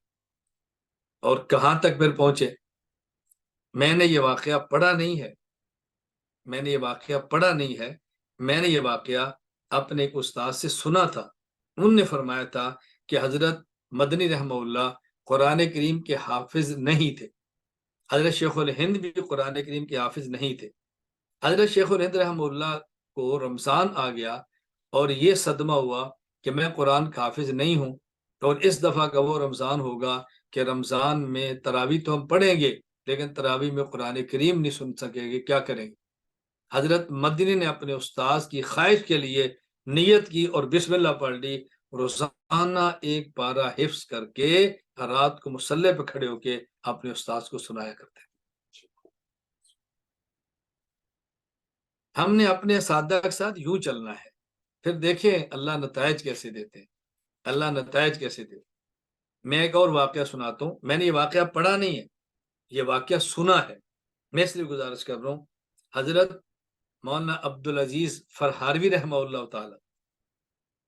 اور کہاں تک پھر پہنچے۔ میں نے یہ واقعہ پڑھا نہیں ہے، میں نے یہ واقعہ اپنے ایک استاد سے سنا تھا، انہوں نے فرمایا تھا کہ حضرت مدنی رحمہ اللہ قرآن کریم کے حافظ نہیں تھے، حضرت شیخ الہند بھی قرآن کریم کے حافظ نہیں تھے۔ حضرت شیخ الہند رحمہ اللہ کو رمضان آ گیا اور یہ صدمہ ہوا کہ میں قرآن کا حافظ نہیں ہوں، اور اس دفعہ کا وہ رمضان ہوگا کہ رمضان میں تراویح تو ہم پڑھیں گے لیکن تراویح میں قرآن کریم نہیں سن سکیں گے، کیا کریں گے۔ حضرت مدنی نے اپنے استاذ کی خواہش کے لیے نیت کی اور بسم اللہ پڑھ لی، روزانہ ایک پارہ حفظ کر کے رات کو مصلی پہ کھڑے ہو کے اپنے استاذ کو سنایا کرتے ہیں۔ ہم نے اپنے اساتذہ کے ساتھ یوں چلنا ہے، پھر دیکھیں اللہ نتائج کیسے دیتے ہیں، اللہ نتائج کیسے دیتے ہیں۔ میں ایک اور واقعہ سناتا ہوں، میں نے یہ واقعہ پڑھا نہیں ہے، یہ واقعہ سنا ہے، میں اس لیے گزارش کر رہا ہوں۔ حضرت مولانا عبدالعزیز فرہاروی رحمہ اللہ تعالی،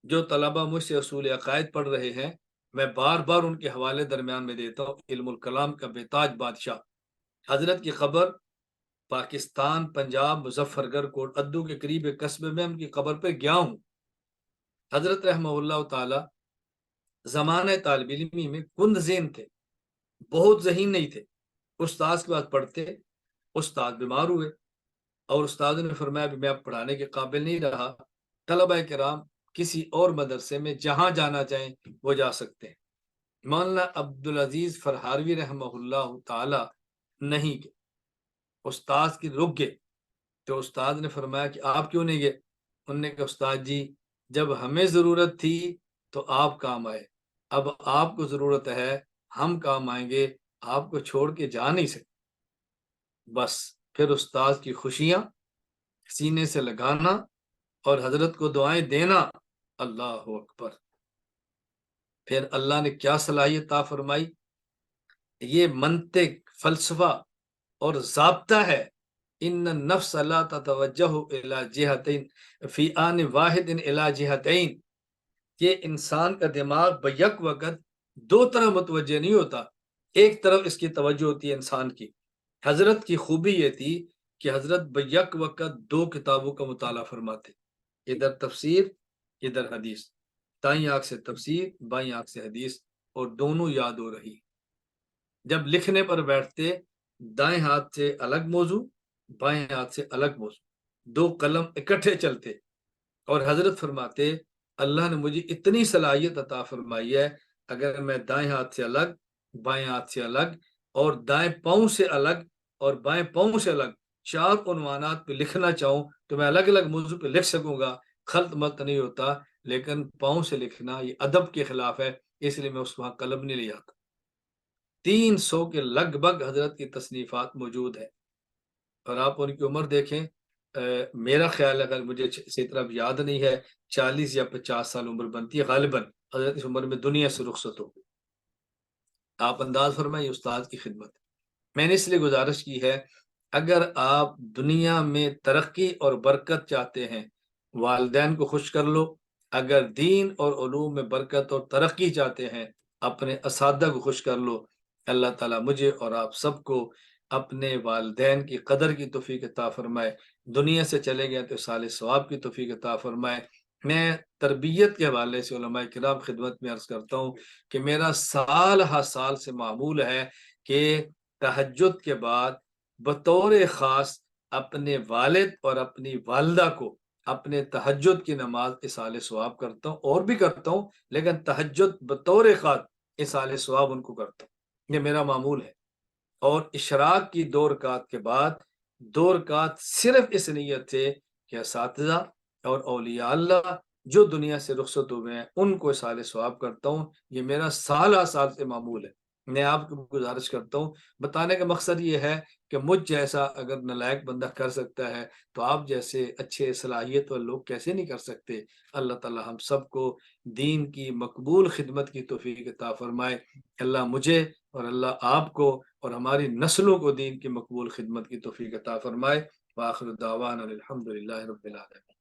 جو طلبہ مجھ سے اصول عقائد پڑھ رہے ہیں، میں بار بار ان کے حوالے درمیان میں دیتا ہوں، علم الکلام کا بیتاج بادشاہ، حضرت کی قبر پاکستان پنجاب مظفر گڑھ کوٹ ادو کے قریب ایک قصبے میں ان کی قبر پہ گیا ہوں۔ حضرت رحمہ اللہ تعالی زمانہ طالب علمی میں کند ذہن تھے، بہت ذہین نہیں تھے، استاذ کے بعد پڑھتے، استاد بیمار ہوئے اور استاد نے فرمایا بھی میں اب پڑھانے کے قابل نہیں رہا، طلبہ کرام کسی اور مدرسے میں جہاں جانا چاہیں وہ جا سکتے ہیں۔ مولانا عبدالعزیز فرہاروی رحمہ اللہ تعالی نہیں گئے، استاد کی رک گئے، تو استاد نے فرمایا کہ آپ کیوں نہیں گئے؟ انہوں نے کہا استاد جی جب ہمیں ضرورت تھی تو آپ کام آئے، اب آپ کو ضرورت ہے ہم کام آئیں گے، آپ کو چھوڑ کے جا نہیں سکتے۔ بس پھر استاد کی خوشیاں سینے سے لگانا اور حضرت کو دعائیں دینا، اللہ اکبر۔ پھر اللہ نے کیا صلاحیت عطا فرمائی، یہ منطق، فلسفہ اور ضابطہ ہے۔ ان النفس لا تتوجہ الی جہتین فی آن واحد الی جہتین، یہ انسان کا دماغ بیک وقت دو طرف متوجہ نہیں ہوتا، ایک طرف اس کی توجہ ہوتی ہے انسان کی۔ حضرت کی خوبی یہ تھی کہ حضرت بیک وقت دو کتابوں کا مطالعہ فرماتے، ادھر تفسیر ادھر حدیث، دائیں آنکھ سے تفسیر بائیں آنکھ سے حدیث، اور دونوں یاد ہو رہی۔ جب لکھنے پر بیٹھتے دائیں ہاتھ سے الگ موضوع بائیں ہاتھ سے الگ موضوع، دو قلم اکٹھے چلتے، اور حضرت فرماتے اللہ نے مجھے اتنی صلاحیت عطا فرمائی ہے، اگر میں دائیں ہاتھ سے الگ بائیں ہاتھ سے الگ اور دائیں پاؤں سے الگ اور بائیں پاؤں سے الگ 4 عنوانات پہ لکھنا چاہوں تو میں الگ الگ موضوع پہ لکھ سکوں گا، خلط ملط نہیں ہوتا۔ لیکن پاؤں سے لکھنا یہ ادب کے خلاف ہے، اس لیے میں اس وہاں قلم نہیں لے آتا۔ 300 کے لگ بھگ حضرت کی تصنیفات موجود ہیں، اور آپ ان کی عمر دیکھیں، میرا خیال اگر مجھے اسی طرح یاد نہیں ہے 40 یا 50 سال عمر بنتی ہے غالباً، حضرت اس عمر میں دنیا سے رخصت ہو گئی۔ آپ انداز فرمائیں استاد کی خدمت۔ میں نے اس لیے گزارش کی ہے، اگر آپ دنیا میں ترقی اور برکت چاہتے ہیں، والدین کو خوش کر لو، اگر دین اور علوم میں برکت اور ترقی چاہتے ہیں، اپنے اساتذہ کو خوش کر لو۔ اللہ تعالیٰ مجھے اور آپ سب کو اپنے والدین کی قدر کی توفیق عطا فرمائے، دنیا سے چلے گئے تو صالح ثواب کی توفیق عطا فرمائے۔ میں تربیت کے حوالے سے علماء کرام خدمت میں عرض کرتا ہوں کہ میرا سال ہر سال سے معمول ہے کہ تہجد کے بعد بطور خاص اپنے والد اور اپنی والدہ کو اپنے تہجد کی نماز اصالِ ثواب کرتا ہوں، اور بھی کرتا ہوں، لیکن تہجد بطور خاص اصالِ ثواب ان کو کرتا ہوں، یہ میرا معمول ہے۔ اور اشراق کی 2 رکعت کے بعد 2 رکعت صرف اس نیت سے کہ اساتذہ اور اولیاء اللہ جو دنیا سے رخصت ہوئے ہیں ان کو اصالِ ثواب کرتا ہوں، یہ میرا سال ہر سال سے معمول ہے۔ میں آپ کو گزارش کرتا ہوں، بتانے کا مقصد یہ ہے کہ مجھ جیسا اگر نالائق بندہ کر سکتا ہے تو آپ جیسے اچھے صلاحیت والے لوگ کیسے نہیں کر سکتے۔ اللہ تعالی ہم سب کو دین کی مقبول خدمت کی توفیق عطا فرمائے۔ اللہ مجھے اور اللہ آپ کو اور ہماری نسلوں کو دین کی مقبول خدمت کی توفیق عطا فرمائے۔ وآخر دعوانا الحمدللہ رب العالمین۔